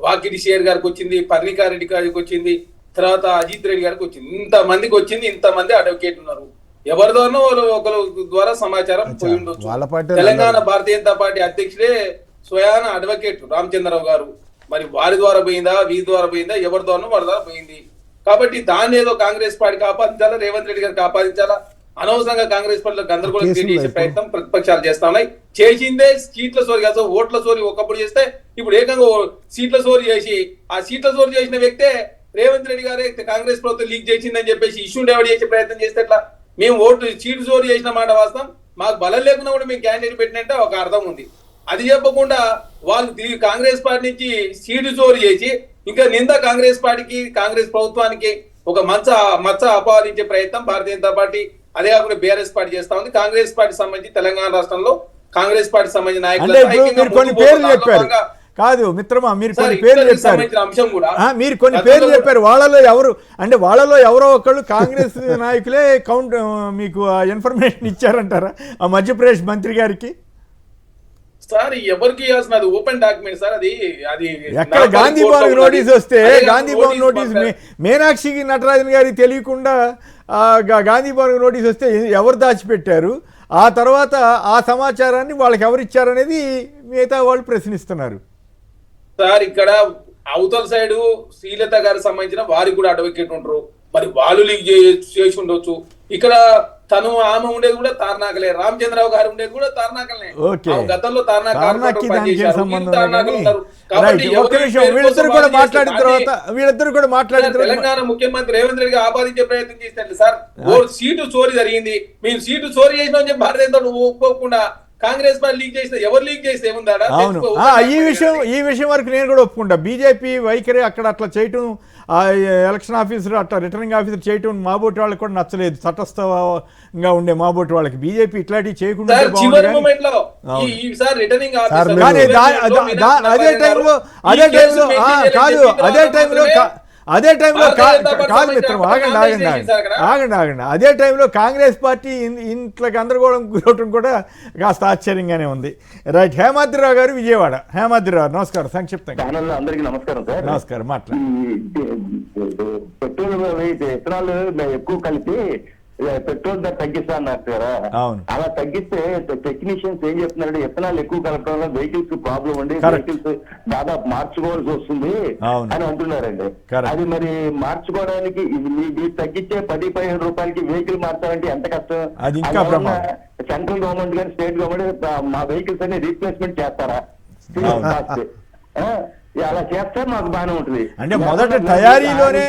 వాకిటి షేర్ గారికి వచ్చింది, పర్ణికారెడ్డి గారికి వచ్చింది, తర్వాత అజిత్ రెడ్డి గారికి వచ్చింది. ఇంతమందికి వచ్చింది, ఇంతమంది అడ్వకేట్ ఉన్నారు. ఎవరిదోనో ఒకరు ద్వారా సమాచారం పోయి ఉండొచ్చు. తెలంగాణ భారతీయ జనతా పార్టీ అధ్యక్షుడే స్వయాన అడ్వకేట్ రామచంద్రరావు గారు. మరి వారి ద్వారా పోయిందా, వీరి ద్వారా పోయిందా, ఎవరి ద్వారా వారి ద్వారా పోయింది. కాబట్టి దాన్ని ఏదో కాంగ్రెస్ పార్టీ ఆపాదించాలా, రేవంత్ రెడ్డి గారికి ఆపాదించాలా, అనవసరంగా కాంగ్రెస్ పార్టీలో గందరగోళం క్రియేట్ చేసే ప్రయత్నం ప్రతిపక్షాలు చేస్తా ఉన్నాయి. చేసిందే సీట్ల సోరి కాదు, ఓట్ల సోరి ఒకప్పుడు చేస్తే ఇప్పుడు ఏకంగా సీట్ల సోరి చేసి ఆ సీట్ల సోరి చేసిన వ్యక్తే రేవంత్ రెడ్డి గారే కాంగ్రెస్ ప్రభుత్వం లీక్ చేసిందని చెప్పేసి ఇష్యూ డెవలప్ చేసే ప్రయత్నం చేస్తే ఎట్లా? మేము ఓటు సీటు సోరి చేసిన మాట వాస్తవం, మాకు బలం లేకుండా కూడా మేము క్యాండిడేట్ పెట్టినట్టే ఒక అర్థం ఉంది. అది చెప్పకుండా వాళ్ళు కాంగ్రెస్ పార్టీ నుంచి సీటు సోరి చేసి ఇంకా నింద కాంగ్రెస్ పార్టీకి, కాంగ్రెస్ ప్రభుత్వానికి ఒక మచ్చ అపవాదించే ప్రయత్నం భారతీయ జనతా పార్టీ, అదే కాకుండా బీఆర్ఎస్ పార్టీ చేస్తా ఉంది. కాంగ్రెస్ పార్టీ సంబంధించి తెలంగాణ రాష్ట్రంలో కాంగ్రెస్ పార్టీ సంబంధించిన నాయకులు కాదు మిత్రమా, మీరు కొన్ని పేర్లు చెప్పారు, మీరు కొన్ని పేర్లు చెప్పారు. వాళ్ళలో ఎవరో ఒకళ్ళు కాంగ్రెస్ నాయకులే మీకు ఇన్ఫర్మేషన్ ఇచ్చారంటారా ఆ మధ్యప్రదేశ్ మంత్రి గారికి? సార్ ఎవరికి ఇవ్వాల్సిన అది ఓపెన్ డాక్యుమెంట్ సార్. అది ఎక్కడ గాంధీ భవన్ నోటీస్ వస్తే, గాంధీ భవన్ నోటీస్ మీనాక్షి నటరాజన్ గారికి తెలియకుండా గాంధీ భవన్ నోటీస్ వస్తే ఎవరు దాచిపెట్టారు, ఆ తర్వాత ఆ సమాచారాన్ని వాళ్ళకి ఎవరు ఇచ్చారనేది మిగతా వాళ్ళు ప్రశ్నిస్తున్నారు. సార్ ఇక్కడ అవతల సైడ్ శ్రీలత గారికి సంబంధించిన వారికి కూడా అడ్వకేట్ ఉంటారు, మరి వాళ్ళు లీక్ చేసి ఉండొచ్చు. ఇక్కడ ఆమె ఉండేది కూడా తార్నాకలే, రామచంద్రరావు గారు ఉండేది కూడా తార్నాకలే. గతంలో తెలంగాణ ముఖ్యమంత్రి రేవంత్ రెడ్డి ఆపాదించే ప్రయత్నం చేస్తారు సార్. సీటు చోరీ జరిగింది, మేము సీటు చోరీ చేసినాం చెప్పి భారతీయ జనతా ఒప్పుకోకుండా కాంగ్రెస్ పార్టీ లీక్ చేస్తే ఎవరు లీక్ చేస్తే ఏముందా? ఈ విషయం వరకు నేను కూడా ఒప్పుకుంటా. బీజేపీ వైఖరి అక్కడ అట్లా చేయటం, ఎలక్షన్ ఆఫీసర్ అట్లా రిటర్నింగ్ ఆఫీసర్ చేయటం మాబోటి వాళ్ళకి కూడా నచ్చలేదు. తటస్థంగా ఉండే మాబోటి వాళ్ళకి బీజేపీ ఇట్లాంటివి చేయకుండా అదే టైంలో కాదు మిత్రం, ఆగండి. అదే టైంలో కాంగ్రెస్ పార్టీ ఇంట్లో గందరగోళం గురవటం కూడా కాస్త ఆశ్చర్యంగానే ఉంది. రైట్, హేమాద్రిరావు గారు, విజయవాడ. హేమాద్రిరావు నమస్కారం. సంక్షిప్తంగా. అందరికీ నమస్కారం సార్. నమస్కారం. మాట్లాడు. పెట్రోల్ ఇథనాల్ ఎక్కువ కలిపి పెట్రోల్ ధర తగ్గిస్తా అన్నారు కదా, అలా తగ్గిస్తే టెక్నీషియన్స్ ఏం చెప్తున్నారంటే ఇథనాల్ ఎక్కువ కలపడం వల్ల వెహికల్స్ ప్రాబ్లం ఉండి వెహికల్స్ దాదాపు మార్చుకోవాల్సి వస్తుంది అని అంటున్నారండి. అది మరి మార్చుకోవడానికి మీరు తగ్గించే 10-15 రూపాయలకి వెహికల్ మార్చాలంటే ఎంత కష్టం? సెంట్రల్ గవర్నమెంట్ కానీ స్టేట్ గవర్నమెంట్ మా వెహికల్స్ అన్ని రీప్లేస్మెంట్ చేస్తారా? అలా చేస్తే మాకు బాగానే ఉంటుంది. అంటే మొదట తయారీలోనే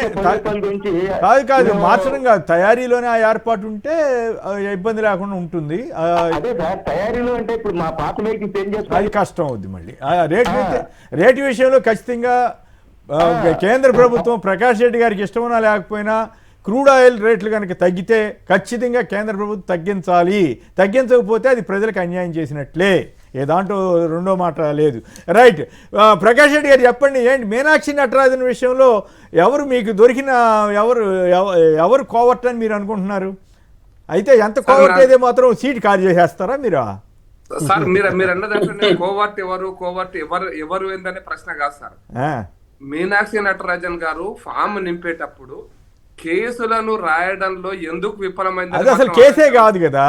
కాదు మార్చడం కాదు, తయారీలోనే ఆ ఏర్పాటు ఉంటే ఇబ్బంది లేకుండా ఉంటుంది. అదే సార్, తయారీలో అంటే ఇప్పుడు మా పాత వెహికల్స్ ఏం చేస్తారు, అది కష్టం అవుద్ది. మళ్ళీ రేటు విషయంలో ఖచ్చితంగా కేంద్ర ప్రభుత్వం ప్రకాష్ రెడ్డి గారికి ఇష్టమైనా లేకపోయినా క్రూడ్ ఆయిల్ రేట్లు కనుక తగ్గితే ఖచ్చితంగా కేంద్ర ప్రభుత్వం తగ్గించాలి. తగ్గించకపోతే అది ప్రజలకు అన్యాయం చేసినట్లే, ఏ దాంట్లో రెండో మాట లేదు. రైట్, ప్రకాష్ రెడ్డి గారు చెప్పండి, ఏంటి మీనాక్షి నటరాజన్ విషయంలో ఎవరు మీకు దొరికిన ఎవరు కోవర్ట్ అని మీరు అనుకుంటున్నారు? అయితే ఎంత కోవర్ట్ అయితే మాత్రం సీట్ ఖాళీ చేసేస్తారా మీరు? సార్ మీరు అన్నదంటే కోవర్ట్ ఎవరు ఏందనే ప్రశ్న కాదు సార్. మీనాక్షి నటరాజన్ గారు ఫామ్ నింపేటప్పుడు కేసులను రాయడంలో ఎందుకు విఫలమైంది? అది అసలు కేసే కాదు కదా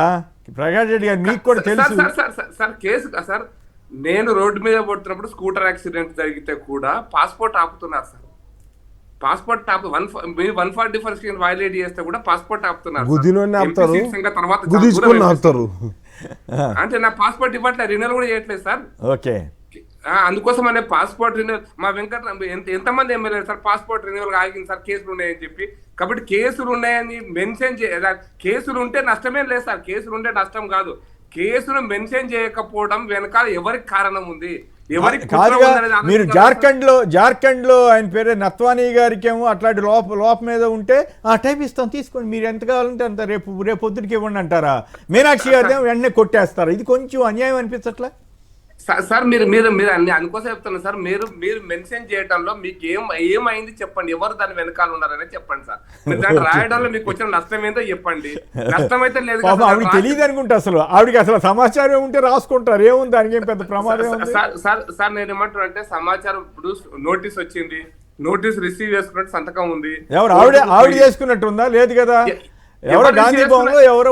ప్రకాష్ రెడ్డి గారు, మీకు కూడా తెలుసు సార్. కేసు సార్, నేను రోడ్డు మీద పడుతున్నప్పుడు స్కూటర్ యాక్సిడెంట్ జరిగితే కూడా పాస్పోర్ట్ ఆపుతున్నారు సార్. పాస్పోర్ట్ 144 వైలేట్ చేస్తే కూడా పాస్పోర్ట్ ఆపుతున్నారు. అంటే నా పాస్పోర్ట్ ఇవ్వట్లేదు, రినల్ కూడా చేయట్లేదు సార్. ఓకే, అందుకోసం అనే పాస్పోర్ట్ రిన్యూవల్ మా వెంకట ఎంతమంది ఎమ్మెల్యేలు సార్ పాస్పోర్ట్ రిన్యూవల్ ఆగింది సార్ కేసులు ఉన్నాయని చెప్పి. కాబట్టి కేసులు ఉన్నాయని మెన్షన్ కేసులు ఉంటే నష్టమే లేదు సార్, కేసులు ఉంటే నష్టం కాదు. కేసులు మెన్షన్ చేయకపోవడం వెనకాల ఎవరికి కారణం ఉంది? మీరు జార్ఖండ్ లో ఆయన పేరు నత్వానీ గారికి ఏమో అట్లాంటి లోపం మీద ఉంటే ఆ టైప్ ఇస్తాం తీసుకోండి, మీరు ఎంత కావాలంటే అంత రేపు పొద్దుటికి ఇవ్వండి అంటారా? మీనాక్షి గారి వెంటనే కొట్టేస్తారా? ఇది కొంచెం అన్యాయం అనిపించట్లా సార్ మీరు మీరు మీరు అన్ని అందుకోసం చెప్తున్నారు సార్. మీరు మెన్షన్ చేయడంలో మీకు ఏమైంది చెప్పండి, ఎవరు దాని వెనకాల ఉన్నారనే చెప్పండి సార్. మీరు దాన్ని రాయడంలో మీకు వచ్చిన నష్టం ఏంటో చెప్పండి. నష్టం అయితే లేదు. ఆవిడ తెలియదు అనుకుంటా, అసలు ఆవిడకి అసలు సమాచారం ఉంటే రాసుకుంటారు, ఏముంది దానికి ఏం పెద్ద ప్రమాదం. సార్ నేను ఏమంటున్నా అంటే సమాచారం ఇప్పుడు నోటీస్ వచ్చింది, నోటీస్ రిసీవ్ చేసుకున్నట్టు సంతకం ఉంది. ఎవరు ఆవిడ చేసుకున్నట్టుందా? లేదు కదా, ఎవరో గాంధీ భవన్ లో ఎవరో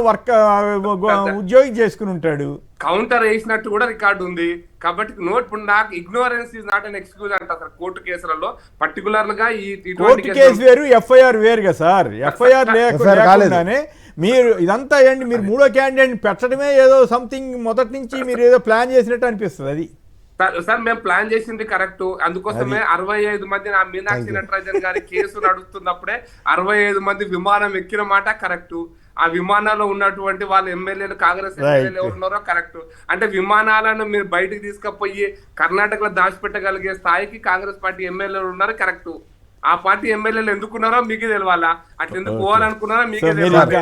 ఉద్యోగి చేసుకుని ఉంటాడు, కౌంటర్ వేసినట్టు కూడా రికార్డు ఉంది. కాబట్టి ఇప్పుడు నాకు ignorance is not an excuse అంట సార్. కోర్టు కేసులలో పర్టికులర్ గా కోర్టు కేసు వేరు, ఎఫ్ఐఆర్ వేరుగా సార్. ఎఫ్ఐఆర్ లేకుండానే మీరు ఇదంతా ఏంటి, మీరు మూడో క్యాండిడేట్ పెట్టడమే ఏదో సంథింగ్ మొదటి నుంచి మీరు ఏదో ప్లాన్ చేసినట్టు అనిపిస్తుంది. అది సార్ మేము ప్లాన్ చేసింది కరెక్ట్. అందుకోసమే 65 మంది నా మీనాక్షి నటరాజన్ గారి కేసు నడుస్తున్నప్పుడే 65 మంది విమానం ఎక్కిన మాట కరెక్ట్. ఆ విమానాల్లో ఉన్నటువంటి వాళ్ళ ఎమ్మెల్యేలు, కాంగ్రెస్ ఎమ్మెల్యేలు ఎవరు ఉన్నారో కరెక్ట్. అంటే విమానాలను మీరు బయటకు తీసుకుపోయి కర్ణాటకలో దాచిపెట్టగలిగే స్థాయికి కాంగ్రెస్ పార్టీ ఎమ్మెల్యేలు ఉన్నారు కరెక్ట్. ఆ పార్టీ ఎమ్మెల్యేలు ఎందుకున్నారో మీకే తెలవాలా, అట్లా ఎందుకు పోవాలనుకున్నారో మీకే తెలవాలి.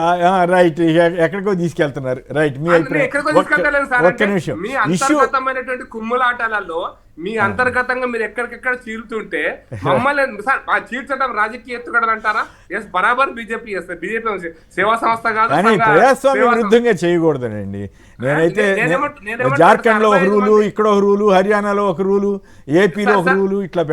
రైట్, ఎక్కడికో తీసుకెళ్తున్నారు. రైట్, ఎక్కడికో తీసుకెళ్తలేను సార్. మీ అంతర్గతమైనటువంటి కుమ్ములాటాలలో మీ అంతర్గతంగా మీరు ఎక్కడికెక్కడ చీల్తుంటే మమ్మల్ని సార్ చీల్చడం రాజకీయ ఎత్తుగడలు అంటారా? ఎస్, బరాబర్ బీజేపీ చేస్తారు. బీజేపీ సేవా సంస్థ కాదు, ప్రజాస్వామ్య విరుద్ధంగా చేయకూడదనండి. నేనైతే జార్ఖండ్ లో ఒక రూలు, ఇక్కడ ఒక రూలు, హర్యానాలో ఒక రూలు, ఏపీలో ఒక రూలు, ఇట్లా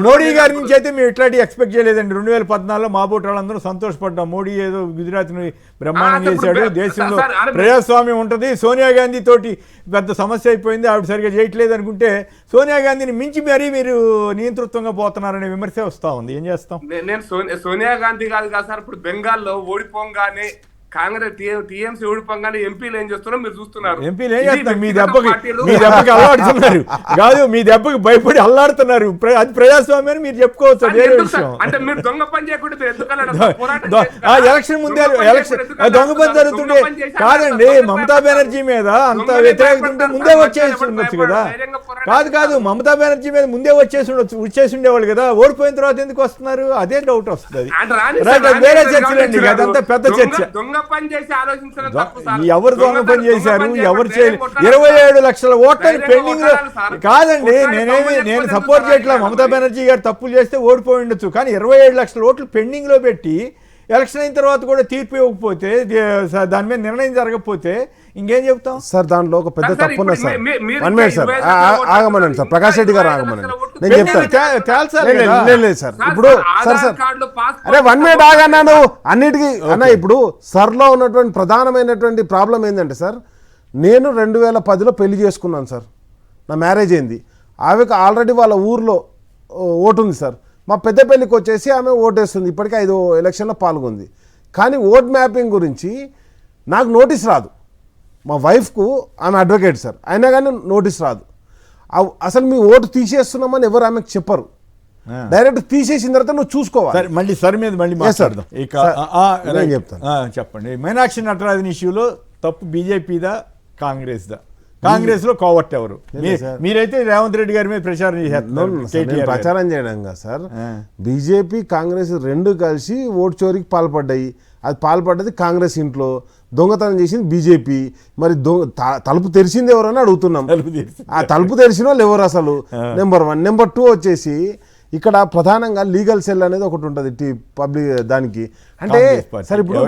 మోడీ గారి నుంచి అయితే మేము ఇట్లాంటి ఎక్స్పెక్ట్ చేయలేదండి. 2014లో మా బోటి వాళ్ళందరూ సంతోషపడ్డాం. మోడీ ఏదో గుజరాత్ ని బ్రహ్మాండం చేశాడు, దేశంలో ప్రజాస్వామ్యం ఉంటుంది. సోనియా గాంధీ తోటి పెద్ద సమస్య అయిపోయింది, ఆవిడ సరిగ్గా చేయట్లేదు అనుకుంటే సోనియా గాంధీని మించి మరీ మీరు నియంతృత్వంగా పోతున్నారనే విమర్శ వస్తా ఉంది. ఏం చేస్తాం? నేను సోనియా గాంధీ కాదు కదా సార్. ఇప్పుడు బెంగాల్లో ఓడిపోగానే కాంగ్రెస్ టీఎంసీ ఓడిపోగానే ఎంపీలు ఏం చేస్తున్నారో మీరు చూస్తున్నారు. ఎంపీలు ఏం చేస్తున్నారు? మీ దెబ్బకి అల్లాడుతున్నారు కాదు, మీ దెబ్బకి భయపడి అల్లాడుతున్నారు. అది ప్రజాస్వామ్యాన్ని మీరు చెప్పుకోవచ్చు, వేరే విషయం. అంటే మీరు దొంగ పని చేయకుండా ఎలక్షన్ ముందే దొంగ పని జరుగుతుంటే కాదండి, మమతా బెనర్జీ మీద అంత వ్యతిరేకత ఉంటే ముందే వచ్చేసి ఉండొచ్చు కదా. కాదు, మమతా బెనర్జీ మీద ముందే వచ్చేసి ఉండేవాళ్ళు కదా. ఓడిపోయిన తర్వాత ఎందుకు వస్తున్నారు? అదే డౌట్ వస్తుంది. వేరే చర్చలండి, అదంతా పెద్ద చర్చ. ఎవరు దొంగ పని చేశారు, ఎవరు చేయలేదు? 27 లక్షల ఓట్లని పెండింగ్ లో కాదండి. నేను సపోర్ట్ చేయట్లా. మమతా బెనర్జీ గారు తప్పులు చేస్తే ఓడిపోయి ఉండొచ్చు, కానీ 27 లక్షల ఓట్లు పెండింగ్ లో పెట్టి ఎలక్షన్ అయిన తర్వాత కూడా తీర్పు ఇవ్వకపోతే, దాని మీద నిర్ణయం జరగకపోతే ఇంకేం చెప్తాం సార్? దాంట్లో ఒక పెద్ద తప్పు ఉన్నది సార్. 1 మినిట్ సార్, ఆగమనండి సార్, ప్రకాష్ రెడ్డి గారు ఆగమనండి, నేను చెప్తాను. లేదు సార్, ఇప్పుడు సార్ అరే 1 మినిట్ ఆగన్నాను అన్నిటికీ అన్న. ఇప్పుడు సర్లో ఉన్నటువంటి ప్రధానమైనటువంటి ప్రాబ్లం ఏంటంటే సార్, నేను 2010లో పెళ్లి చేసుకున్నాను సార్, నా మ్యారేజ్ అయింది. ఆమెకు ఆల్రెడీ వాళ్ళ ఊర్లో ఓటు ఉంది సార్. మా పెద్ద పెళ్ళికి వచ్చేసి ఆమె ఓటేస్తుంది, ఇప్పటికీ 5 ఎలక్షన్లో పాల్గొంది. కానీ ఓట్ మ్యాపింగ్ గురించి నాకు నోటీస్ రాదు. మా వైఫ్కు ఆమె అడ్వకేట్ సార్, అయినా కానీ నోటీస్ రాదు. అసలు మీ ఓటు తీసేస్తున్నామని ఎవరు ఆమెకు చెప్పరు. డైరెక్ట్ తీసేసిన తర్వాత నువ్వు చూసుకోవాలి. మళ్ళీ సార్ మీద మళ్ళీ మాట్లాడదాం. ఇక నేను చెప్తాను, చెప్పండి. మీనాక్షి నటరాజన్ ఇష్యూలో తప్పు బీజేపీదా కాంగ్రెస్దా? కాంగ్రెస్ లో కోవట్ ఎవరు? మీరైతే రేవంత్ రెడ్డి గారి మీద ప్రచారం చేస్తారు. ప్రచారం చేయడం కదా సార్, బీజేపీ కాంగ్రెస్ రెండు కలిసి ఓటు చోరీకి పాల్పడ్డాయి. అది పాల్పడ్డది కాంగ్రెస్ ఇంట్లో, దొంగతనం చేసింది బీజేపీ. మరి తలుపు తెరిచింది ఎవరని అడుగుతున్నాం. ఆ తలుపు తెరిచిన వాళ్ళు ఎవరు అసలు? నెంబర్ 1. నెంబర్ 2 వచ్చేసి ఇక్కడ ప్రధానంగా లీగల్ సెల్ అనేది ఒకటి ఉంటుంది పబ్లిక్ దానికి. అంటే సార్ ఇప్పుడు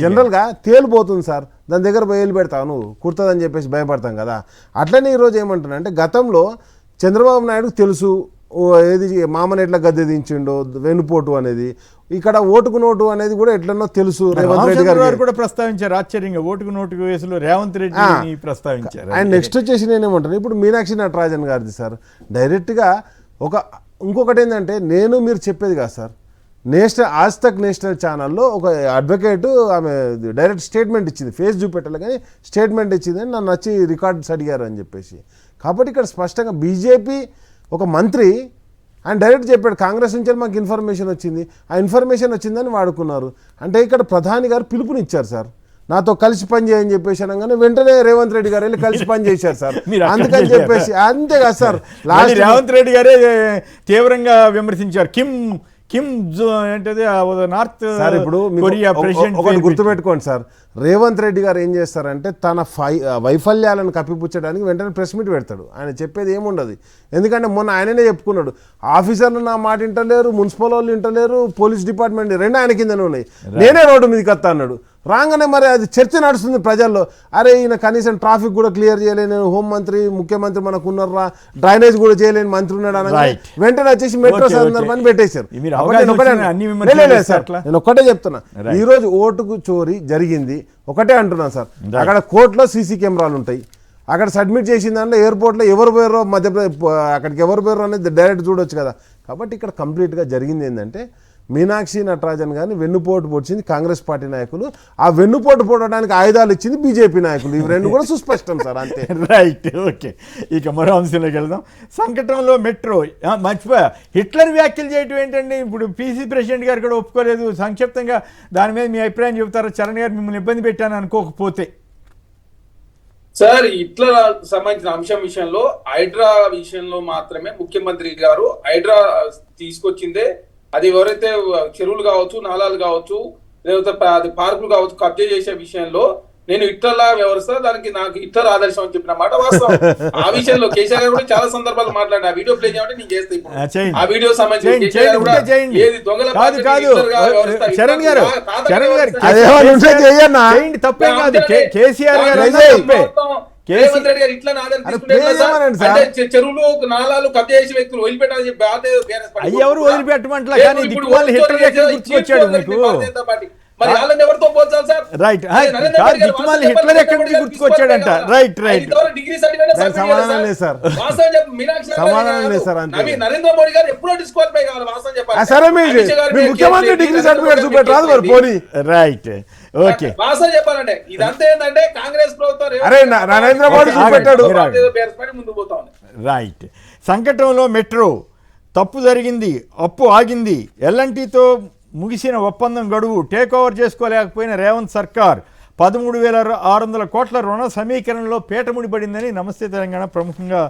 జనరల్గా తేలిపోతుంది సార్, దాని దగ్గర బయలు పెడతావు నువ్వు కుడుతుందని చెప్పేసి భయపడతాం కదా. అట్లనే ఈరోజు ఏమంటున్నా అంటే, గతంలో చంద్రబాబు నాయుడుకు తెలుసు ఏది మామని ఎట్లా గద్దె దించిండో వెన్నుపోటు అనేది, ఇక్కడ ఓటుకు నోటు అనేది కూడా ఎట్లనో తెలుసు. రేవంత్ రెడ్డి గారు కూడా ప్రస్తావించారు ఆశ్చర్యంగా, ఓటుకు నోటు కేసులో రేవంత్ రెడ్డి ప్రస్తావించారు. అండ్ నెక్స్ట్ వచ్చేసి నేనేమంటాను, ఇప్పుడు మీనాక్షి నటరాజన్ గారిది సార్ డైరెక్ట్గా ఇంకొకటి ఏంటంటే, మీరు చెప్పేది కాదు సార్, ఆజ్ తక్ నేషనల్ ఛానల్లో ఒక అడ్వకేటు ఆమె డైరెక్ట్ స్టేట్మెంట్ ఇచ్చింది, ఫేస్ చూపెట్టాలి కానీ స్టేట్మెంట్ ఇచ్చింది, నన్ను వచ్చి రికార్డ్స్ అడిగారు అని చెప్పేసి. కాబట్టి ఇక్కడ స్పష్టంగా బీజేపీ ఒక మంత్రి ఆయన డైరెక్ట్ చెప్పాడు, కాంగ్రెస్ నుంచి మాకు ఇన్ఫర్మేషన్ వచ్చింది, ఆ ఇన్ఫర్మేషన్ వచ్చిందని వాడుకున్నారు. అంటే ఇక్కడ ప్రధాని గారు పిలుపునిచ్చారు సార్, నాతో కలిసి పని చేయని చెప్పేసి అనగానే వెంటనే రేవంత్ రెడ్డి గారు వెళ్ళి కలిసి పని చేశారు సార్. అందుకని చెప్పేసి అంతే కదా సార్. రేవంత్ రెడ్డి గారే తీవ్రంగా విమర్శించారు. కిమ్ ఏంటది నార్త్ సార్ ఇప్పుడు మీకు కొరియా ప్రెసిడెంట్ ఒకటి గుర్తుపెట్టుకోండి సార్, రేవంత్ రెడ్డి గారు ఏం చేస్తారంటే తన వైఫల్యాలను కప్పిపుచ్చడానికి వెంటనే ప్రెస్ మీట్ పెడతాడు. ఆయన చెప్పేది ఏముండదు. ఎందుకంటే మొన్న ఆయననే చెప్పుకున్నాడు, ఆఫీసర్లు నా మాట వింటలేరు, మున్సిపల్ వాళ్ళు వింటలేరు, పోలీస్ డిపార్ట్మెంట్ రెండు ఆయన కిందనే ఉన్నాయి, నేనే రోడ్డు మీదకి వస్తా అన్నాడు. రాగానే మరి అది చర్చ నడుస్తుంది ప్రజల్లో, అరే ఈయన కనీసం ట్రాఫిక్ కూడా క్లియర్ చేయలేని హోంమంత్రి, ముఖ్యమంత్రి మనకు ఉన్నారా, డ్రైనేజ్ కూడా చేయలేని మంత్రి ఉన్నాడు అనగా వెంటనే వచ్చేసి మెట్రో సందర్భాన్ని పెట్టేశారు. నేను ఒక్కటే చెప్తున్నా, ఈ రోజు ఓటుకు చోరీ జరిగింది ఒకటే అంటున్నాను సార్. అక్కడ కోర్టులో సీసీ కెమెరాలు ఉంటాయి, అక్కడ సబ్మిట్ చేసిన దాంట్లో ఎయిర్పోర్ట్లో ఎవరు పోయారో మధ్యప్రదేశ్ అక్కడికి ఎవరు పోయారో అనేది డైరెక్ట్ చూడొచ్చు కదా. కాబట్టి ఇక్కడ కంప్లీట్గా జరిగింది ఏంటంటే మీనాక్షి నటరాజన్ గారిని వెన్నుపోటు పొడిచింది కాంగ్రెస్ పార్టీ నాయకులు, ఆ వెన్నుపోటు పొడడానికి ఆయుధాలు ఇచ్చింది బీజేపీ నాయకులు. ఇవి రెండు కూడా సుస్పష్టం సార్, అంతే. Right, okay. ఇక మరో అంశంలోకి వెళ్దాం. సంకటంలో మెట్రో. మర్చిపోయా, హిట్లర్ వ్యాఖ్యలు చేయటం ఏంటండి? ఇప్పుడు పీసీ ప్రెసిడెంట్ గారు కూడా ఒప్పుకోలేదు. సంక్షిప్తంగా దాని మీద మీ అభిప్రాయం చెబుతారా? చరణ్ గారు మిమ్మల్ని ఇబ్బంది పెట్టాను అనుకోకపోతే. సార్, ఇట్లా సంబంధించిన అంశం విషయంలో హైడ్రా విషయంలో మాత్రమే ముఖ్యమంత్రి గారు హైడ్రా తీసుకొచ్చిందే. అది ఎవరైతే చెరువులు కావచ్చు, నాలాలు కావచ్చు, లేకపోతే అది పార్కులు కావచ్చు కబ్జా చేసే విషయంలో నేను ఇట్లా వ్యవస్థ దానికి నాకు ఇట్లా ఆదర్శం అని చెప్పిన మాట వాస్తవం. ఆ విషయంలో కేసీఆర్ గారు కూడా చాలా సందర్భాలు మాట్లాడిన, ఆ వీడియో ప్లే చేయమంటే నేను చేస్తే ఇప్పుడు ఆ వీడియో సంబంధించి దొంగల రేవంత్ రెడ్డి గారు ఇట్లా చెరువులు నాలాలు కబ్జా చేసే వ్యక్తులు వదిలిపెట్టాలని చెప్పి ఎవరు వదిలిపెట్టమంటా, కానీ మరి వాళ్ళని ఎవరితో పోల్చాలి సార్? రైట్, హిట్లర్ ఎక్కడి నుంచి గుర్తుకొచ్చాడంట. రైట్ రైట్, డిగ్రీ సర్టిఫికేట్ సమాధానం లేదు సార్, సమాధానం లేదు సార్. నరేంద్ర మోడీ గారు ఎప్పుడో డిస్క్వాలిఫై కావాలి వాస్తవం చెప్పాలి. సరే ముఖ్యమంత్రి డిగ్రీ సర్టిఫికేట్ చూపెట్టాలి మరి పోనీ. Right, okay. వాస్తవం చెప్పాలంటే ఇదంతా ఏంటంటే కాంగ్రెస్ ప్రభుత్వం అరే నరేంద్ర మోడీ చూపెట్టాడు. ముందుకు పోతా ఉంది. రైట్, సంకటంలో మెట్రో. తప్పు జరిగింది, అప్పు ఆగింది, ఎల్ఎన్టీతో ముగిసిన ఒప్పందం గడువు టేక్ ఓవర్ చేసుకోలేకపోయిన రేవంత్ సర్కార్ 13,600 కోట్ల రుణ సమీకరణలో పీటముడిపడిందని నమస్తే తెలంగాణ ప్రముఖంగా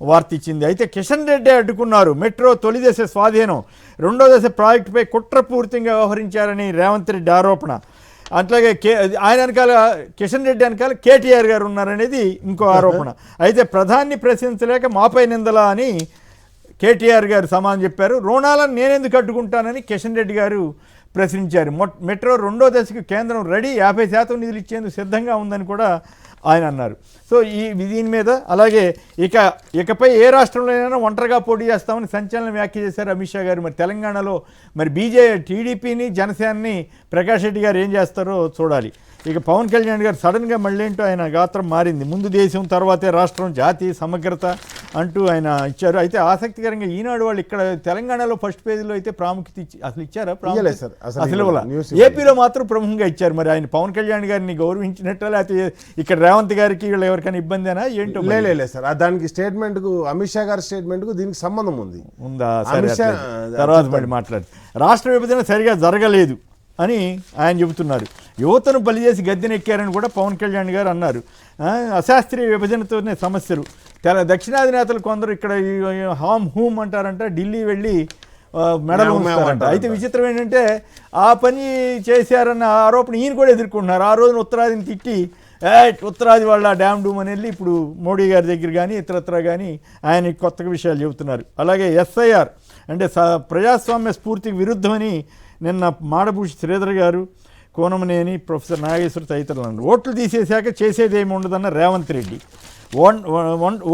వార్త ఇచ్చింది. అయితే కిషన్ రెడ్డి అడ్డుకున్నారు. మెట్రో తొలి దశ స్వాధీనం, రెండో దశ ప్రాజెక్టుపై కుట్రపూరితంగా వ్యవహరించారని రేవంత్ రెడ్డి ఆరోపణ. అట్లాగే ఆయన వెనకాల కిషన్ రెడ్డి వెనకాల కేటీఆర్ గారు ఉన్నారనేది ఇంకో ఆరోపణ. అయితే ప్రధాన్ని ప్రశ్నించలేక మాపై నిందలా అని కేటీఆర్ గారు సమాధానం చెప్పారు. రుణాలను నేనెందుకు అడ్డుకుంటానని కిషన్ రెడ్డి గారు ప్రశ్నించారు. మెట్రో రెండో దశకు కేంద్రం రెడీ, 50% నిధులు ఇచ్చేందుకు సిద్ధంగా ఉందని కూడా ఆయన అన్నారు. సో దీని మీద అలాగే ఇకపై ఏ రాష్ట్రంలోనైనా ఒంటరిగా పోటీ చేస్తామని సంచలన వ్యాఖ్య చేశారు అమిత్ షా గారు. మరి తెలంగాణలో మరి టీడీపీని జనసేనని ప్రకాష్ రెడ్డి గారు ఏం చేస్తారో చూడాలి. ఇక పవన్ కళ్యాణ్ గారు సడన్గా మళ్ళీ ఏంటో ఆయన గాత్రం మారింది. ముందు దేశం తర్వాతే రాష్ట్రం, జాతి సమగ్రత అంటూ ఆయన ఇచ్చారు. అయితే ఆసక్తికరంగా ఈనాడు వాళ్ళు ఇక్కడ తెలంగాణలో ఫస్ట్ పేజీలో అయితే ప్రాముఖ్యత అసలు ఇచ్చారా? అసలు ఏపీలో మాత్రం ప్రముఖంగా ఇచ్చారు. మరి ఆయన పవన్ కళ్యాణ్ గారిని గౌరవించినట్టు లేకపోతే ఇక్కడ రేవంత్ గారికి వీళ్ళు ఎవరికైనా ఇబ్బందేనా ఏంటో? లేదు సార్, దానికి స్టేట్మెంట్ కు అమిత్ షా గారి స్టేట్మెంట్ కు దీనికి సంబంధం ఉందా? తర్వాత మళ్ళీ మాట్లాడు. రాష్ట్ర విభజన సరిగా జరగలేదు అని ఆయన చెబుతున్నారు. యువతను బలి చేసి గద్దెనెక్కారని కూడా పవన్ కళ్యాణ్ గారు అన్నారు. అశాస్త్రీయ విభజనతోనే సమస్యలు. దక్షిణాది నేతలు కొందరు ఇక్కడ హూమ్ అంటారంట, ఢిల్లీ వెళ్ళి మెడలు ఉంచుతారంట. అయితే విచిత్రం ఏంటంటే ఆ పని చేశారన్న ఆరోపణ ఈయన కూడా ఎదుర్కొంటున్నారు. ఆ రోజున ఉత్తరాదిని తిట్టి ఉత్తరాది వాళ్ళ డ్యామ్ డూమ్ అని వెళ్ళి ఇప్పుడు మోడీ గారి దగ్గర కానీ ఇతరత్ర కానీ ఆయన కొత్తగా విషయాలు చెబుతున్నారు. అలాగే ఎస్ఐఆర్ అంటే ప్రజాస్వామ్య స్ఫూర్తికి విరుద్ధమని నిన్న మాడభూషి శ్రీధర్ గారు, కోనమనేని, ప్రొఫెసర్ నాగేశ్వర తదితరులు అన్నారు. ఓట్లు తీసేశాక చేసేదేమి ఉండదన్న రేవంత్ రెడ్డి.